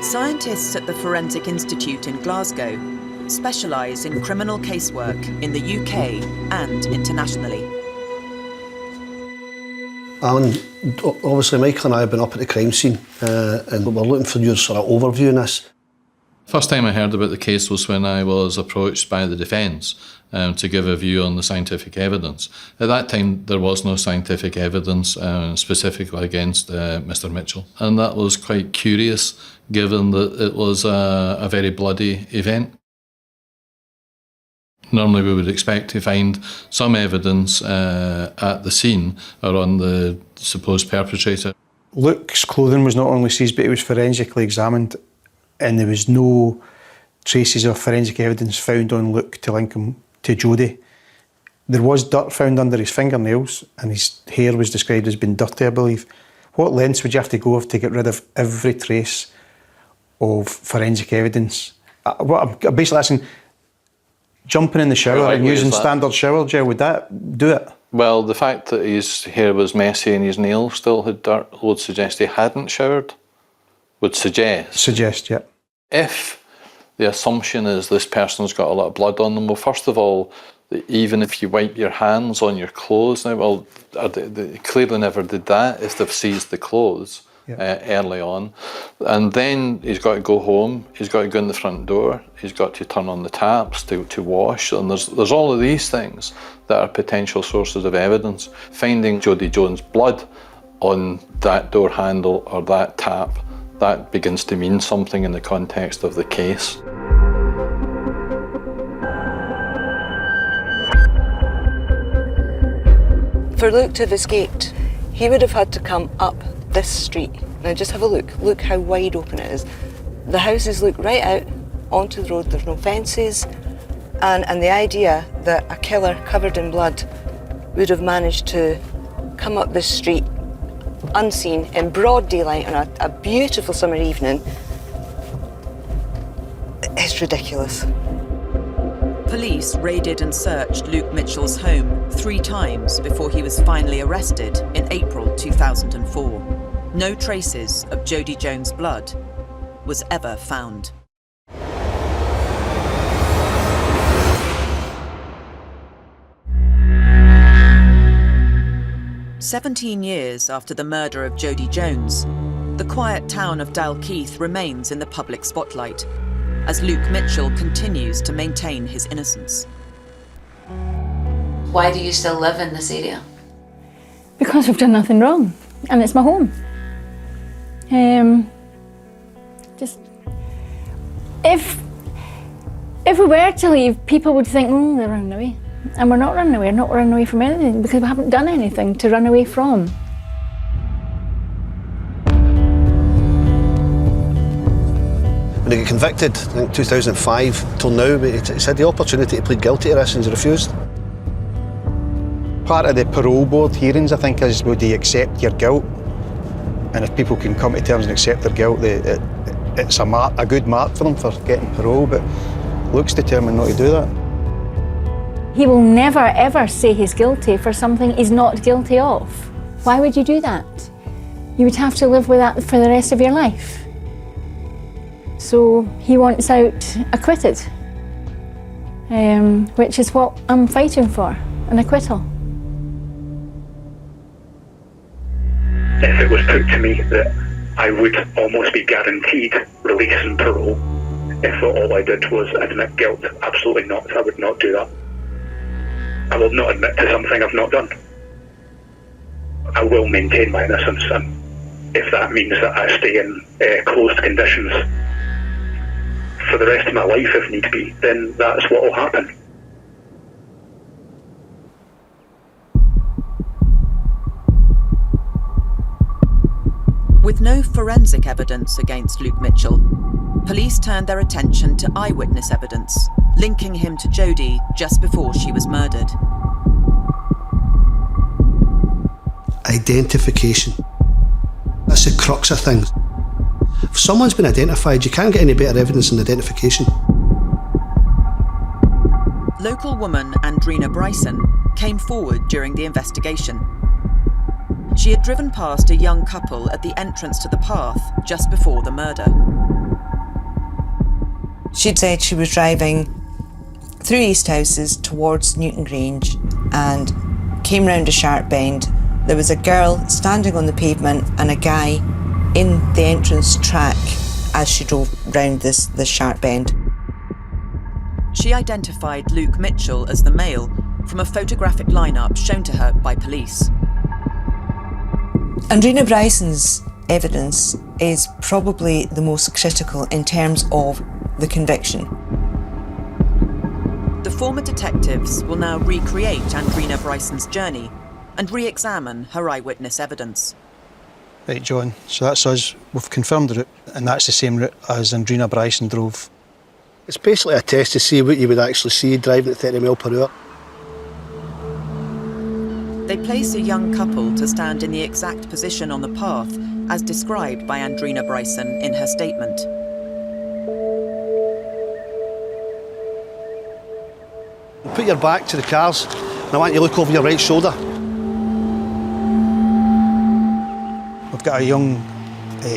Scientists at the Forensic Institute in Glasgow specialise in criminal casework in the UK and internationally. Alan, obviously Michael and I have been up at the crime scene and we're looking for your sort of overview on this. First time I heard about the case was when I was approached by the defence to give a view on the scientific evidence. At that time there was no scientific evidence specifically against Mr Mitchell, and that was quite curious given that it was a very bloody event. Normally we would expect to find some evidence at the scene or on the supposed perpetrator. Luke's clothing was not only seized, but it was forensically examined, and there was no traces of forensic evidence found on Luke to link him to Jodie. There was dirt found under his fingernails, and his hair was described as being dirty, I believe. What lengths would you have to go to get rid of every trace of forensic evidence? What I'm basically asking, jumping in the shower and using standard shower gel, would that do it? Well, the fact that his hair was messy and his nails still had dirt would suggest he hadn't showered. Would suggest. Suggest, yeah. If the assumption is this person's got a lot of blood on them, well, first of all, even if you wipe your hands on your clothes now, well, they clearly never did that if they've seized the clothes early on. And then he's got to go home, he's got to go in the front door, he's got to turn on the taps to wash, and there's all of these things that are potential sources of evidence. Finding Jodi Jones' blood on that door handle or that tap, that begins to mean something in the context of the case. For Luke to have escaped, he would have had to come up this street. Now just have a look. Look how wide open it is. The houses look right out onto the road. There's no fences. And the idea that a killer covered in blood would have managed to come up this street unseen in broad daylight on a beautiful summer evening is ridiculous. Police raided and searched Luke Mitchell's home 3 times before he was finally arrested in April 2004. No traces of Jodi Jones' blood was ever found. "17 years after the murder of Jodi Jones, the quiet town of Dalkeith remains in the public spotlight as Luke Mitchell continues to maintain his innocence. Why do you still live in this area? Because I've done nothing wrong, and it's my home. Just if we were to leave, people would think, oh, they're running away. And we're not running away. We're not running away from anything because we haven't done anything to run away from. When he got convicted, I think 2005 till now, he's had the opportunity to plead guilty to this and he's refused. Part of the parole board hearings, I think, is would he accept your guilt? And if people can come to terms and accept their guilt, it's a good mark for them for getting parole, but Luke's determined not to do that. He will never ever say he's guilty for something he's not guilty of. Why would you do that? You would have to live with that for the rest of your life. So he wants out acquitted, which is what I'm fighting for, an acquittal. If it was put to me that I would almost be guaranteed release and parole if all I did was admit guilt, absolutely not. I would not do that. I will not admit to something I've not done. I will maintain my innocence, and if that means that I stay in closed conditions for the rest of my life if need be, then that's what will happen. With no forensic evidence against Luke Mitchell, police turned their attention to eyewitness evidence, linking him to Jodi just before she was murdered. Identification. That's the crux of things. If someone's been identified, you can't get any better evidence than identification. Local woman Andrina Bryson came forward during the investigation. She had driven past a young couple at the entrance to the path just before the murder. She'd said she was driving through East Houses towards Newton Grange and came round a sharp bend There was a girl standing on the pavement and a guy in the entrance track as she drove round this sharp bend. She identified Luke Mitchell as the male from a photographic lineup shown to her by police. Andrina Bryson's evidence is probably the most critical in terms of the conviction. The former detectives will now recreate Andrina Bryson's journey and re-examine her eyewitness evidence. Right, John, so that's us. We've confirmed the route, and that's the same route as Andrina Bryson drove. It's basically a test to see what you would actually see driving at 30 mile per hour. They place a young couple to stand in the exact position on the path as described by Andrina Bryson in her statement. Put your back to the cars, and I want you to look over your right shoulder. We've got a young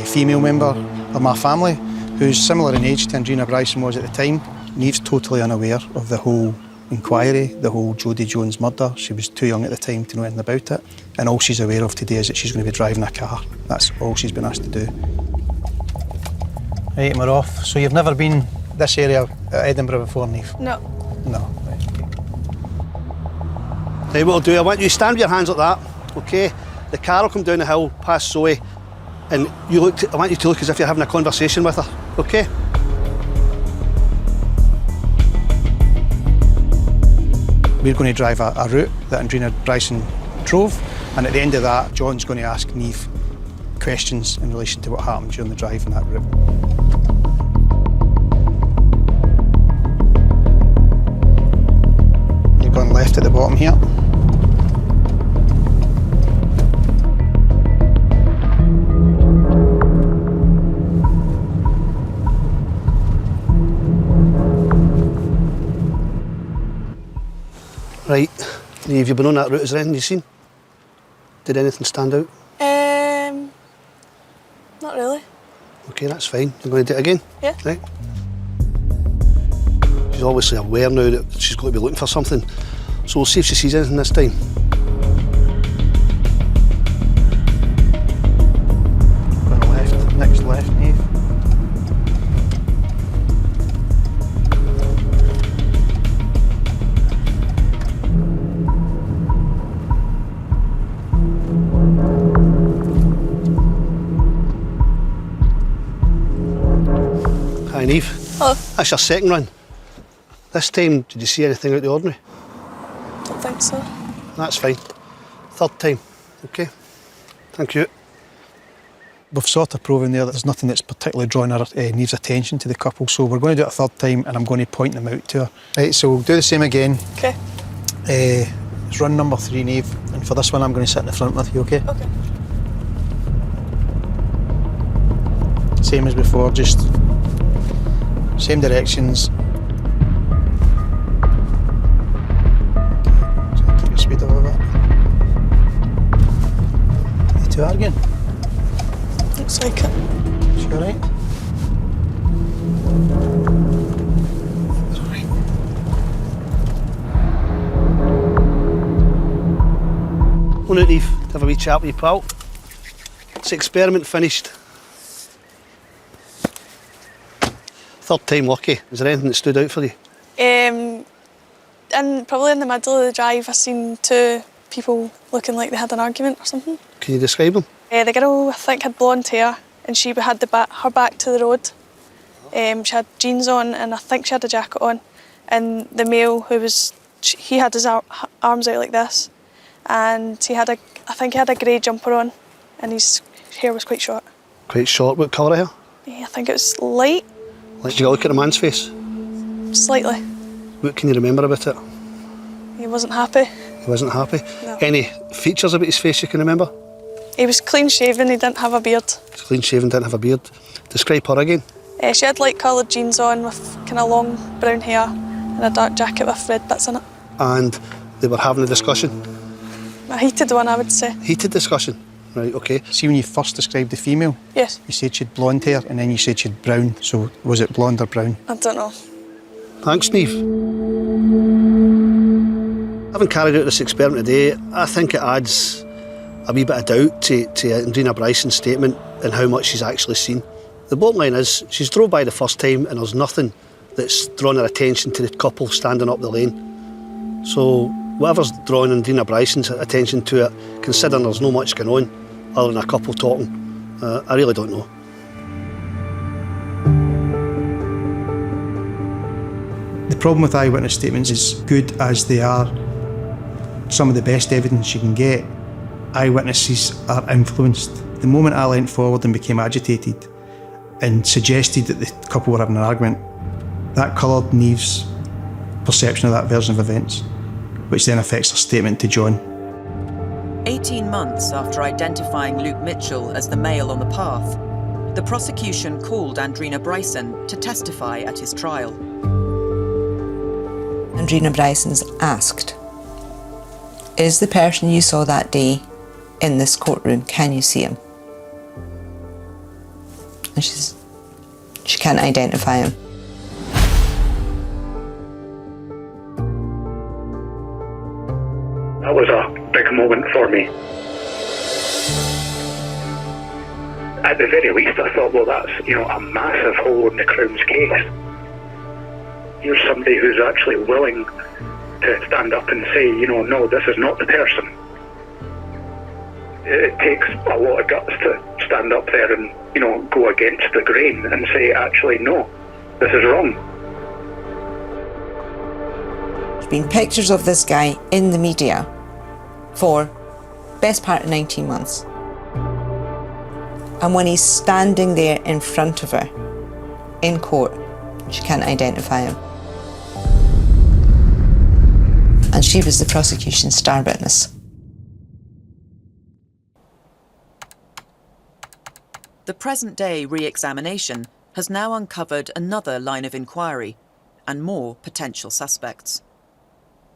female member of my family who's similar in age to Andrina Bryson was at the time. Neve's totally unaware of the whole inquiry, the whole Jodi Jones murder. She was too young at the time to know anything about it. And all she's aware of today is that she's going to be driving a car. That's all she's been asked to do. Right, we're off. So you've never been this area at Edinburgh before, Neve? No. No. Right, what I'll do, I want you to stand with your hands like that, okay? The car will come down the hill past Zoe, and I want you to look as if you're having a conversation with her, okay? We're going to drive a route that Andrina Bryson drove, and at the end of that, John's going to ask Neve questions in relation to what happened during the drive on that route. You're going left at the bottom here. Right, Neve, you've been on that route, is there anything you've seen? Did anything stand out? Not really. Okay, that's fine. You're going to do it again? Yeah. Right. She's obviously aware now that she's got to be looking for something. So we'll see if she sees anything this time. Going left, next left, Neve. Hi, Neve. Hello. That's your second run. This time, did you see anything out of the ordinary? Don't think so. That's fine. Third time. Okay. Thank you. We've sort of proven there's nothing that's particularly drawing Neve's attention to the couple, so we're going to do it a third time and I'm going to point them out to her. Right, so we'll do the same again. Okay. It's run number 3, Neve, and for this one I'm going to sit in the front with you, okay? Okay. Same as before, just same directions. Okay, keep your speed up a bit. You two arguing? Looks like it. Is you alright? Go out, Neve, to have a wee chat with your pal. It's the experiment finished. Third time lucky. Is there anything that stood out for you? And probably in the middle of the drive, I seen two people looking like they had an argument or something. Can you describe them? The girl, I think, had blonde hair, and she had her back to the road. She had jeans on, and I think she had a jacket on. And the male, he had his arms out like this, and I think he had a grey jumper on, and his hair was quite short. Quite short. What colour hair? I think it was light. Did you look at the man's face? Slightly. What can you remember about it? He wasn't happy. He wasn't happy? No. Any features about his face you can remember? He was clean shaven, he didn't have a beard. He's clean shaven, didn't have a beard. Describe her again. She had light coloured jeans on with kind of long brown hair and a dark jacket with red bits in it. And they were having a discussion? A heated one, I would say. Heated discussion? Right, okay. See, when you first described the female, yes, you said she had blonde hair and then you said she had brown. So was it blonde or brown? I don't know. Thanks, Neve. Having carried out this experiment today, I think it adds a wee bit of doubt to Andrina Bryson's statement and how much she's actually seen. The bottom line is, she's drove by the first time and there's nothing that's drawn her attention to the couple standing up the lane. So whatever's drawing Andrina Bryson's attention to it, considering there's no much going on other than a couple talking, I really don't know. The problem with eyewitness statements, as good as they are, some of the best evidence you can get, eyewitnesses are influenced. The moment I leant forward and became agitated and suggested that the couple were having an argument, that coloured Neve's perception of that version of events, which then affects her statement to John. 18 months after identifying Luke Mitchell as the male on the path, the prosecution called Andrina Bryson to testify at his trial. Andrina Bryson's asked, is the person you saw that day in this courtroom, can you see him? And she can't identify him. That was a big moment for me. At the very least, I thought, well, that's, a massive hole in the Crown's case. Here's somebody who's actually willing to stand up and say, no, this is not the person. It takes a lot of guts to stand up there and, go against the grain and say, actually, no, this is wrong. There's been pictures of this guy in the media for best part of 19 months. And when he's standing there in front of her in court, she can't identify him. And she was the prosecution's star witness. The present-day re-examination has now uncovered another line of inquiry and more potential suspects.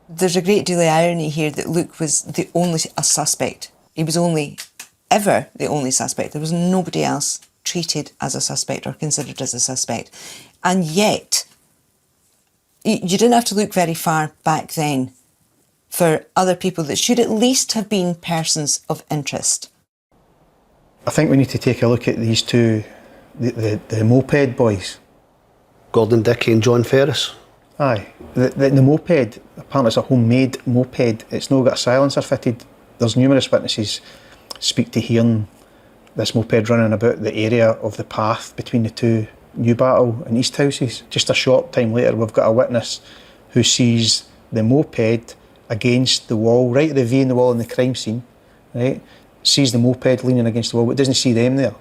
There's a great deal of irony here that Luke was the only suspect. He was ever the only suspect. There was nobody else treated as a suspect or considered as a suspect. And yet, you didn't have to look very far back then for other people that should at least have been persons of interest. I think we need to take a look at these two, the moped boys. Gordon Dickey and John Ferris. Aye. The moped, apparently it's a homemade moped. It's not got a silencer fitted. There's numerous witnesses speak to hearing this moped running about the area of the path between the two Newbattle and East houses. Just a short time later, we've got a witness who sees the moped against the wall, right at the V in the wall in the crime scene, right? Sees the moped leaning against the wall, but doesn't see them there.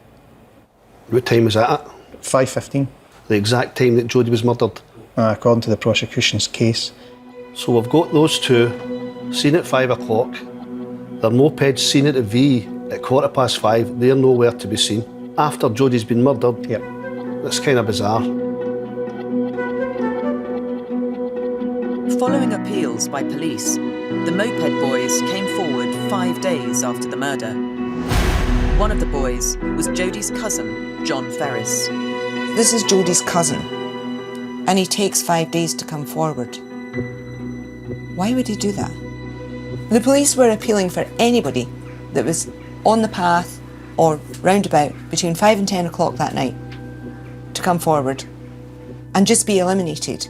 What time was that at? 5:15. The exact time that Jodie was murdered? According to the prosecution's case. So we've got those two, seen at 5 o'clock. Their mopeds seen at the V at 5:15. They're nowhere to be seen. After Jodie's been murdered, yep. That's kind of bizarre. Following appeals by police, the moped boys came forward 5 days after the murder. One of the boys was Jodie's cousin, John Ferris. This is Jodie's cousin, and he takes 5 days to come forward. Why would he do that? The police were appealing for anybody that was on the path or roundabout between 5 and 10 o'clock that night to come forward and just be eliminated.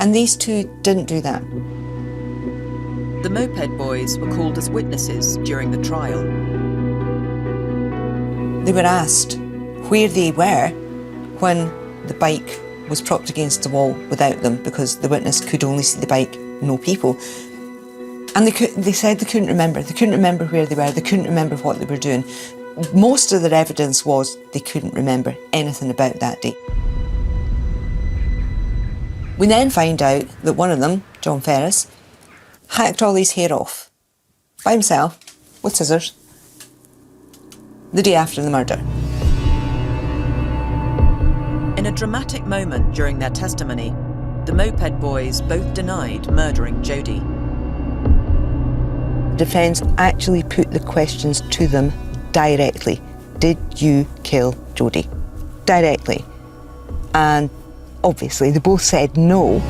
And these two didn't do that. The moped boys were called as witnesses during the trial. They were asked where they were when the bike was propped against the wall without them, because the witness could only see the bike, no people. And they said they couldn't remember. They couldn't remember where they were. They couldn't remember what they were doing. Most of their evidence was they couldn't remember anything about that day. We then find out that one of them, John Ferris, hacked all his hair off by himself with scissors the day after the murder. In a dramatic moment during their testimony, the moped boys both denied murdering Jodie. The defence actually put the questions to them directly. Did you kill Jodie? Directly. And obviously they both said no.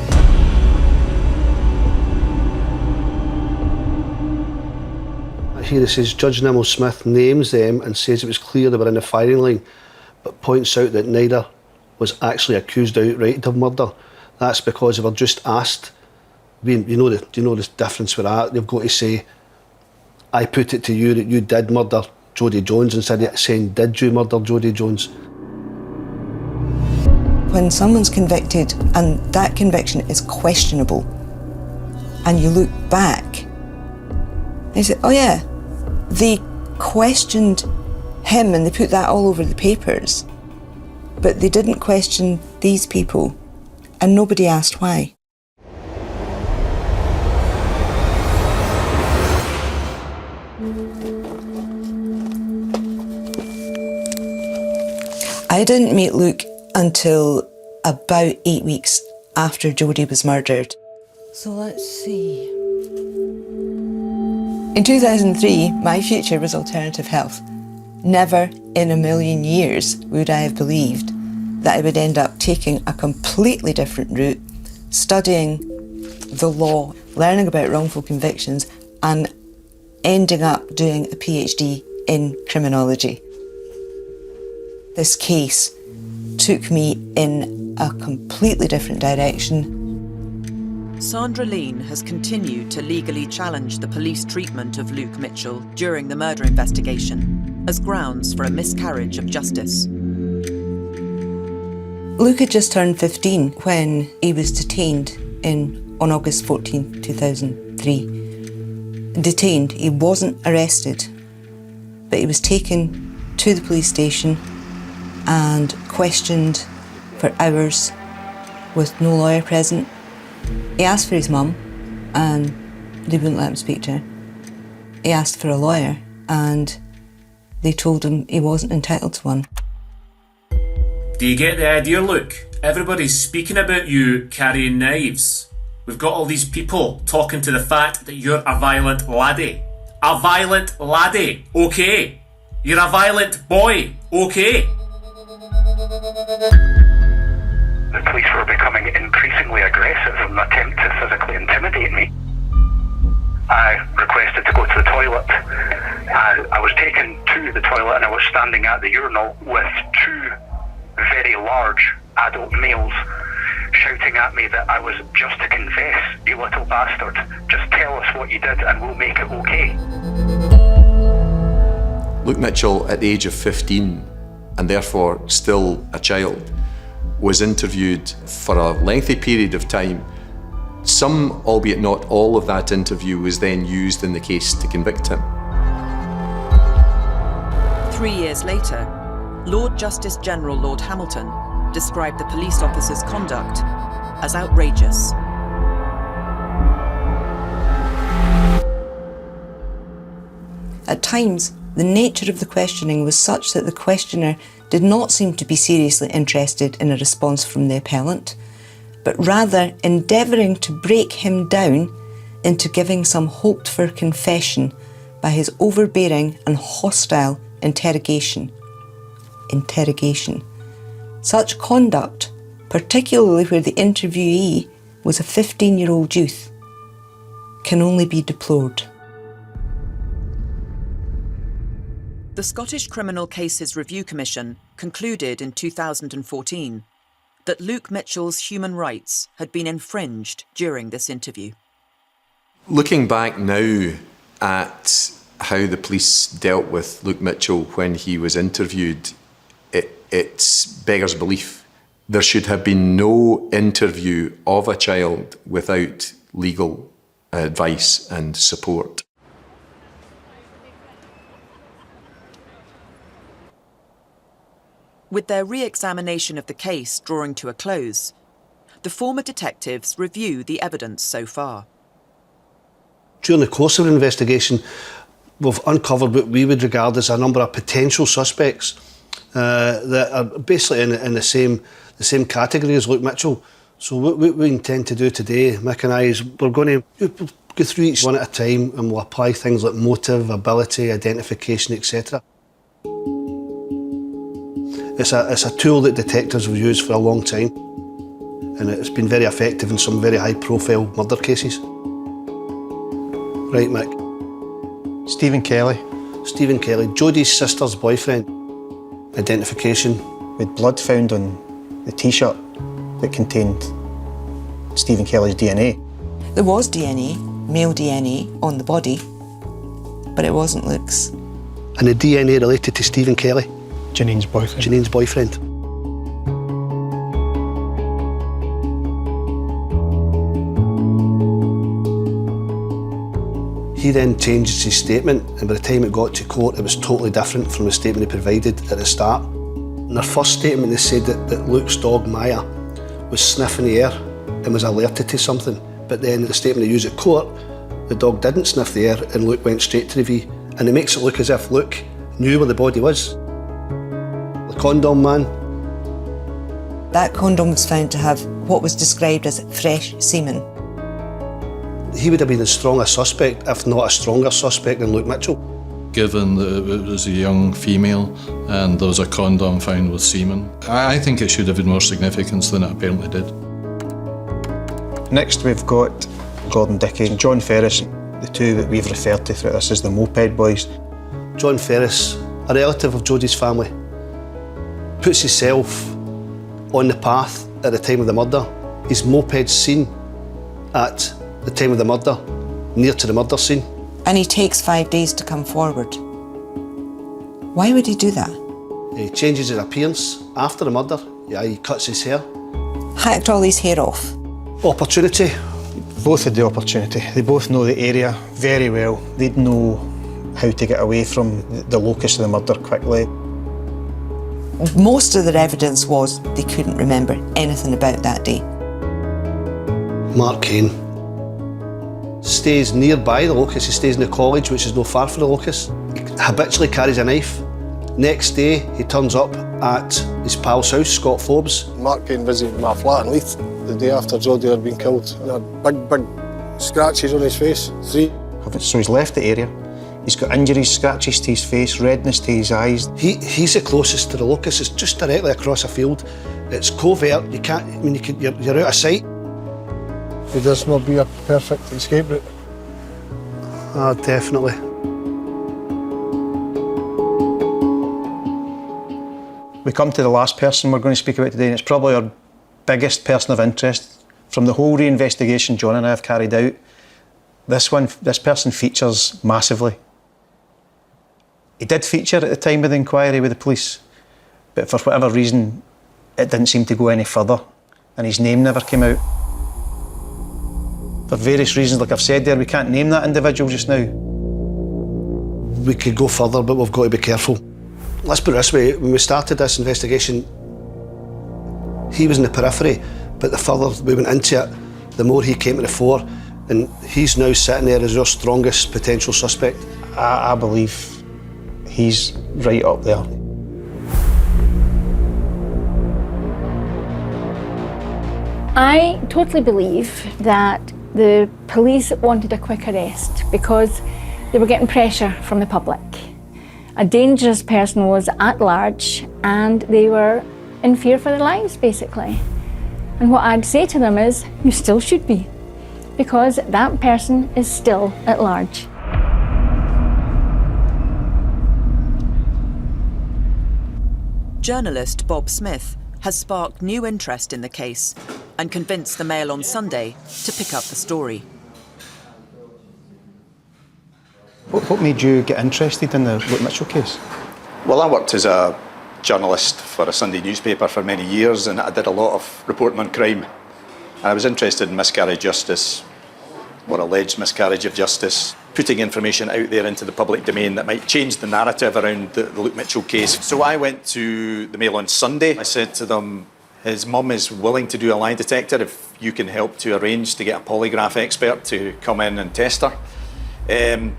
Here it says Judge Nimmo Smith names them and says it was clear they were in the firing line, but points out that neither was actually accused outright of murder. That's because they were just asked. Do you know the difference with that? They've got to say, I put it to you that you did murder Jodi Jones, instead of saying, did you murder Jodi Jones? When someone's convicted and that conviction is questionable, and you look back, they say, oh yeah, they questioned him and they put that all over the papers, but they didn't question these people, and nobody asked why. I didn't meet Luke until about 8 weeks after Jodi was murdered. So let's see. In 2003, my future was alternative health. Never in a million years would I have believed that I would end up taking a completely different route, studying the law, learning about wrongful convictions, and ending up doing a PhD in criminology. This case took me in a completely different direction. Sandra Lean has continued to legally challenge the police treatment of Luke Mitchell during the murder investigation as grounds for a miscarriage of justice. Luke had just turned 15 when he was detained on August 14, 2003. Detained, he wasn't arrested, but he was taken to the police station and questioned for hours with no lawyer present. He asked for his mum and they wouldn't let him speak to her. He asked for a lawyer and they told him he wasn't entitled to one. Do you get the idea, Luke? Everybody's speaking about you carrying knives. We've got all these people talking to the fact that you're a violent laddie. A violent laddie, okay? You're a violent boy, okay? The police were becoming increasingly aggressive in an attempt to physically intimidate me. I requested to go to the toilet. I was taken to the toilet and I was standing at the urinal with two very large adult males shouting at me that I was just to confess, you little bastard. Just tell us what you did and we'll make it okay. Luke Mitchell, at the age of 15, and therefore still a child, was interviewed for a lengthy period of time. Some, albeit not all, of that interview was then used in the case to convict him. 3 years later, Lord Justice General Lord Hamilton described the police officer's conduct as outrageous. At times, the nature of the questioning was such that the questioner did not seem to be seriously interested in a response from the appellant, but rather endeavouring to break him down into giving some hoped-for confession by his overbearing and hostile interrogation. Such conduct, particularly where the interviewee was a 15-year-old youth, can only be deplored. The Scottish Criminal Cases Review Commission concluded in 2014 that Luke Mitchell's human rights had been infringed during this interview. Looking back now at how the police dealt with Luke Mitchell when he was interviewed, it beggars belief. There should have been no interview of a child without legal advice and support. With their re-examination of the case drawing to a close, the former detectives review the evidence so far. During the course of the investigation, we've uncovered what we would regard as a number of potential suspects that are basically in the same category as Luke Mitchell. So what we intend to do today, Mick and I, is we're going to go through each one at a time and we'll apply things like motive, ability, identification, etc. It's a tool that detectives have used for a long time, and it's been very effective in some very high-profile murder cases. Right, Mick? Stephen Kelly. Stephen Kelly, Jodie's sister's boyfriend. Identification. With blood found on the T-shirt that contained Stephen Kelly's DNA. There was DNA, male DNA, on the body, but it wasn't Luke's. And the DNA related to Stephen Kelly. Janine's boyfriend. Janine's boyfriend. He then changed his statement, and by the time it got to court, it was totally different from the statement he provided at the start. In their first statement, they said that Luke's dog, Maya, was sniffing the air and was alerted to something. But then in the statement they used at court, the dog didn't sniff the air and Luke went straight to the V. And it makes it look as if Luke knew where the body was. The condom man. That condom was found to have what was described as fresh semen. He would have been as strong a suspect, if not a stronger suspect, than Luke Mitchell. Given that it was a young female and there was a condom found with semen, I think it should have been more significance than it apparently did. Next we've got Gordon Dickey and John Ferris, the two that we've referred to throughout this as the Moped Boys. John Ferris, a relative of Jodie's family, puts himself on the path at the time of the murder. His moped's seen at the time of the murder, near to the murder scene. And he takes 5 days to come forward. Why would he do that? He changes his appearance after the murder. Yeah, he cuts his hair. Hacked all his hair off. Opportunity. Both had the opportunity. They both know the area very well. They'd know how to get away from the locus of the murder quickly. Most of their evidence was they couldn't remember anything about that day. Mark Kane stays nearby the locus. He stays in the college, which is not far from the locus. He habitually carries a knife. Next day, he turns up at his pal's house, Scott Forbes. Mark Kane visited my flat in Leith the day after Jodie had been killed. And had big scratches on his face, 3. So he's left the area. He's got injuries, scratches to his face, redness to his eyes. He's the closest to the locus. It's just directly across a field. It's covert. You can't. I mean, you're out of sight. Would this not be a perfect escape route? Oh, definitely. We come to the last person we're going to speak about today, and it's probably our biggest person of interest. From the whole reinvestigation John and I have carried out, this person features massively. He did feature at the time of the inquiry with the police, but for whatever reason, it didn't seem to go any further, and his name never came out. For various reasons, like I've said there, we can't name that individual just now. We could go further, but we've got to be careful. Let's put it this way, when we started this investigation, he was in the periphery, but the further we went into it, the more he came to the fore, and he's now sitting there as your strongest potential suspect. I believe he's right up there. I totally believe that the police wanted a quick arrest because they were getting pressure from the public. A dangerous person was at large and they were in fear for their lives, basically. And what I'd say to them is, you still should be, because that person is still at large. Journalist Bob Smith has sparked new interest in the case and convinced the Mail on Sunday to pick up the story. What made you get interested in the Luke Mitchell case? Well, I worked as a journalist for a Sunday newspaper for many years, and I did a lot of reporting on crime. And I was interested in miscarriage of justice, or alleged miscarriage of justice, putting information out there into the public domain that might change the narrative around the Luke Mitchell case. So I went to the Mail on Sunday. I said to them, his mum is willing to do a lie detector if you can help to arrange to get a polygraph expert to come in and test her. And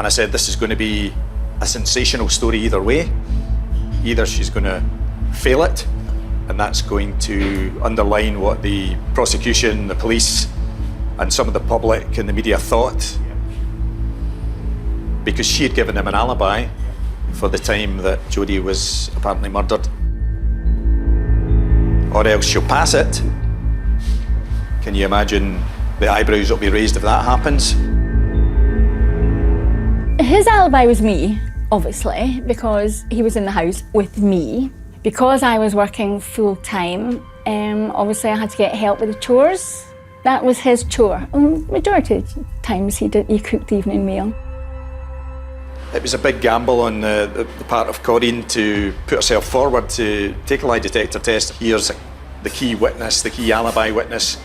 I said, this is going to be a sensational story either way. Either she's going to fail it, and that's going to underline what the prosecution, the police, and some of the public and the media thought, because she had given them an alibi for the time that Jodie was apparently murdered. Or else she'll pass it. Can you imagine the eyebrows that will be raised if that happens? His alibi was me, obviously, because he was in the house with me. Because I was working full-time, obviously I had to get help with the chores. That was his chore. Majority of the times he cooked the evening meal. It was a big gamble on the part of Corinne to put herself forward to take a lie detector test. Here's the key witness, the key alibi witness,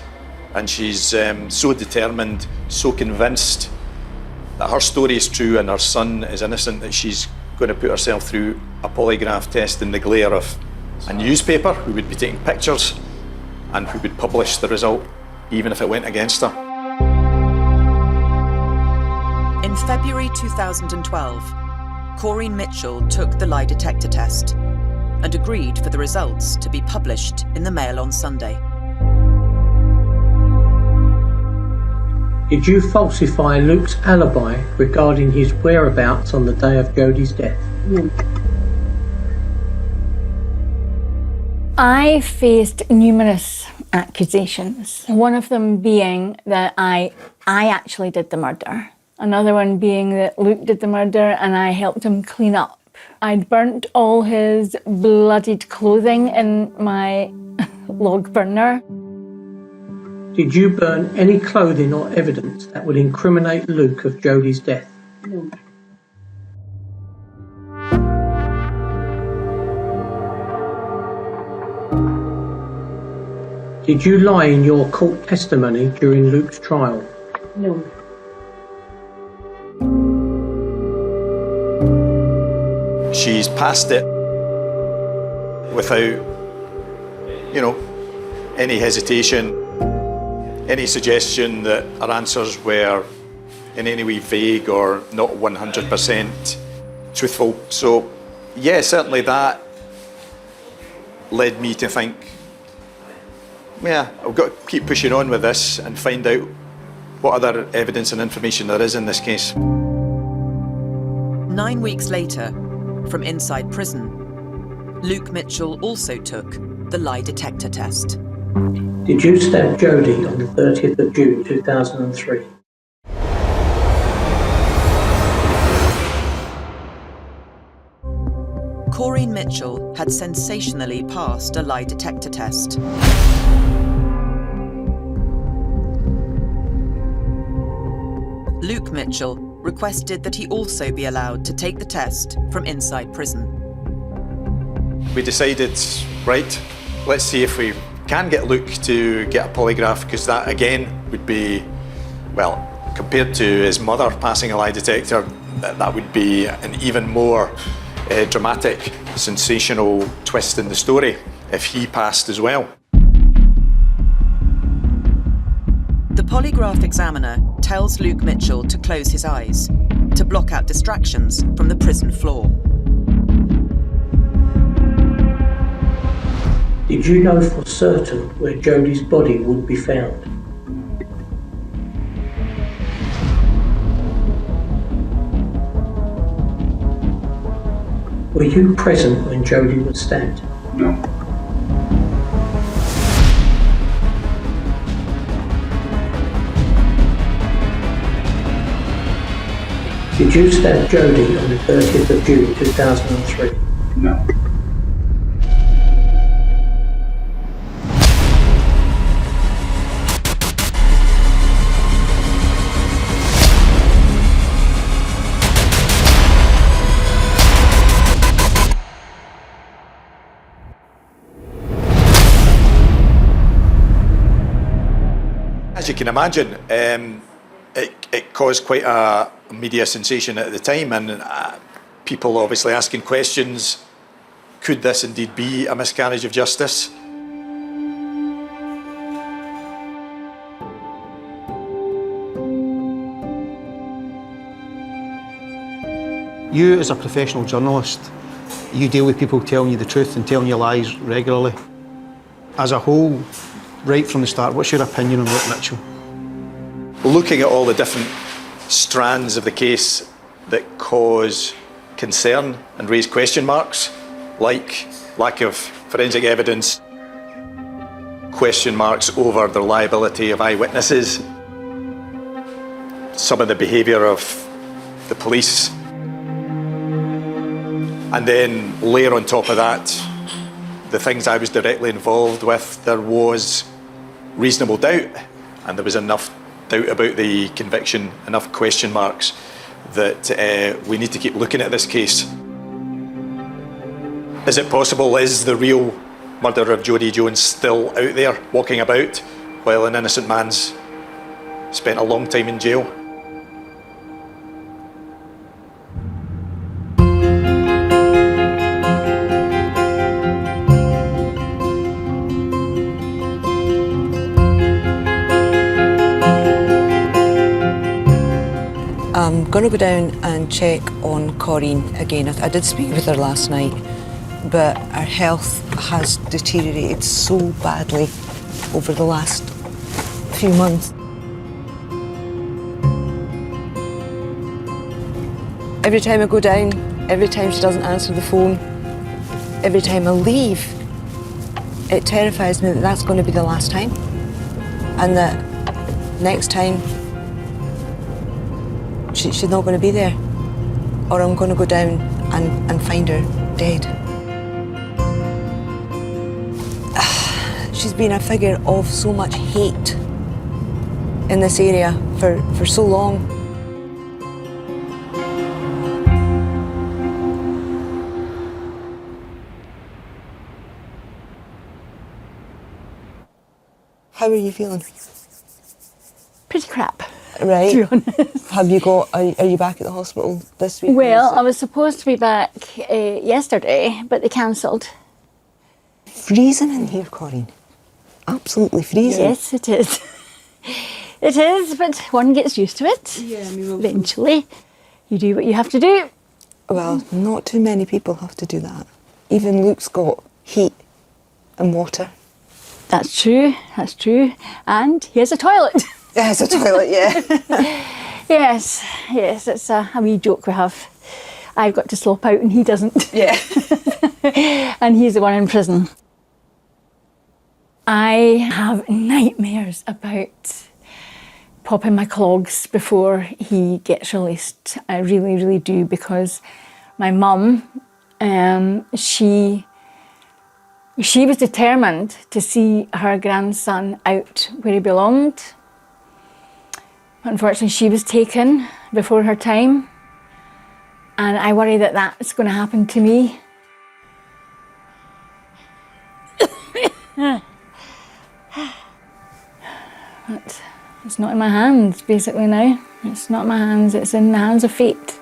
and she's so determined, so convinced that her story is true and her son is innocent that she's going to put herself through a polygraph test in the glare of a newspaper who would be taking pictures and who would publish the result, even if it went against her. In February 2012, Corinne Mitchell took the lie detector test and agreed for the results to be published in the Mail on Sunday. Did you falsify Luke's alibi regarding his whereabouts on the day of Jodie's death? No. I faced numerous accusations. One of them being that I actually did the murder. Another one being that Luke did the murder and I helped him clean up. I'd burnt all his bloodied clothing in my log burner. Did you burn any clothing or evidence that would incriminate Luke of Jodie's death? No. Did you lie in your court testimony during Luke's trial? No. She's passed it without, any hesitation, any suggestion that her answers were in any way vague or not 100% truthful. So, yeah, certainly that led me to think, I've got to keep pushing on with this and find out what other evidence and information there is in this case. 9 weeks later, from inside prison, Luke Mitchell also took the lie detector test. Did you stab Jodie on the 30th of June 2003? Corinne Mitchell had sensationally passed a lie detector test. Luke Mitchell requested that he also be allowed to take the test from inside prison. We decided, right, let's see if we can get Luke to get a polygraph, because that again would be, compared to his mother passing a lie detector, that would be an even more dramatic, sensational twist in the story if he passed as well. The polygraph examiner tells Luke Mitchell to close his eyes, to block out distractions from the prison floor. Did you know for certain where Jodie's body would be found? Were you present when Jodie was stabbed? No. Did you stab Jodie on the 30th of June 2003? No. As you can imagine, it caused quite a media sensation at the time, and people obviously asking questions. Could this indeed be a miscarriage of justice? You, as a professional journalist, you deal with people telling you the truth and telling you lies regularly. As a whole, right from the start, what's your opinion on Luke Mitchell? Looking at all the different strands of the case that cause concern and raise question marks, like lack of forensic evidence, question marks over the reliability of eyewitnesses, some of the behaviour of the police. And then layer on top of that, the things I was directly involved with, there was reasonable doubt, and there was enough doubt about the conviction, enough question marks, that we need to keep looking at this case. Is it possible, is the real murderer of Jodi Jones still out there, walking about, while an innocent man's spent a long time in jail? I'm going to go down and check on Corinne again. I did speak with her last night, but her health has deteriorated so badly over the last few months. Every time I go down, every time she doesn't answer the phone, every time I leave, it terrifies me that that's going to be the last time, and that next time she's not going to be there, or I'm going to go down and find her dead. She's been a figure of so much hate in this area for so long. How are you feeling? Pretty crap. Right. To be honest. Have you got? Are you back at the hospital this week? Well, I was supposed to be back yesterday, but they cancelled. Freezing in here, Corinne. Absolutely freezing. Yes, it is. It is, but one gets used to it. Yeah, eventually. You do what you have to do. Well, not too many people have to do that. Even Luke's got heat and water. That's true, that's true. And he has a toilet. He has a toilet, yeah. Yes, it's a wee joke we have. I've got to slop out and he doesn't. Yeah. And he's the one in prison. I have nightmares about popping my clogs before he gets released. I really, really do, because my mum, she was determined to see her grandson out where he belonged. Unfortunately, she was taken before her time, and I worry that that's going to happen to me. But it's not in my hands, basically, now. It's not in my hands, it's in the hands of fate.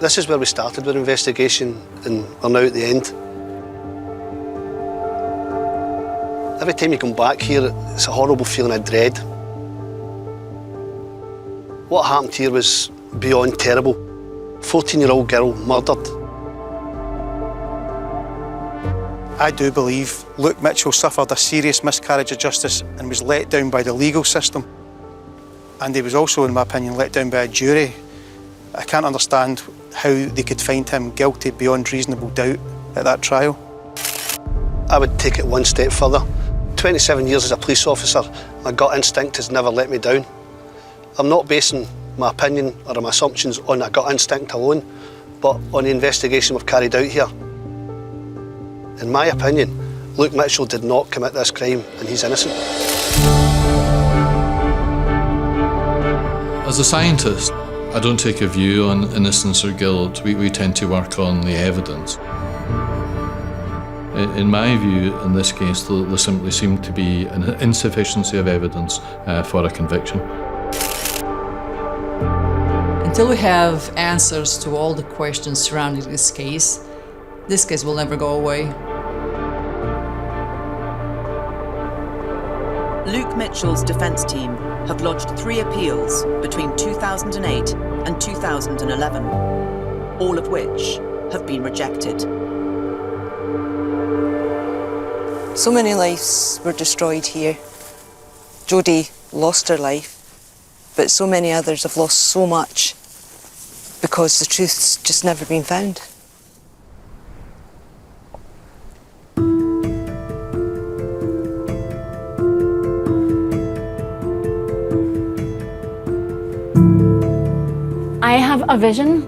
This is where we started with investigation, and we're now at the end. Every time you come back here, it's a horrible feeling of dread. What happened here was beyond terrible. 14-year-old girl murdered. I do believe Luke Mitchell suffered a serious miscarriage of justice and was let down by the legal system. And he was also, in my opinion, let down by a jury. I can't understand how they could find him guilty beyond reasonable doubt at that trial. I would take it one step further. 27 years as a police officer, my gut instinct has never let me down. I'm not basing my opinion or my assumptions on a gut instinct alone, but on the investigation we've carried out here. In my opinion, Luke Mitchell did not commit this crime, and he's innocent. As a scientist, I don't take a view on innocence or guilt. We tend to work on the evidence. In my view, in this case, there simply seemed to be an insufficiency of evidence for a conviction. Until we have answers to all the questions surrounding this case will never go away. Luke Mitchell's defence team have lodged 3 appeals between 2008 and 2011, all of which have been rejected. So many lives were destroyed here. Jodie lost her life, but so many others have lost so much because the truth's just never been found. I have a vision.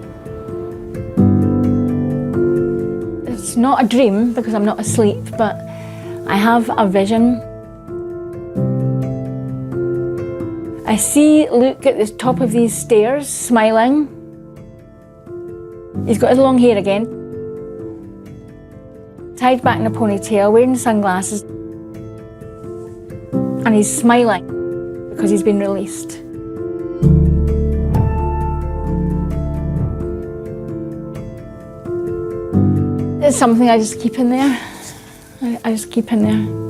It's not a dream because I'm not asleep, but I have a vision. I see Luke at the top of these stairs, smiling. He's got his long hair again, tied back in a ponytail, wearing sunglasses, and he's smiling because he's been released. It's something I just keep in there. I just keep in there.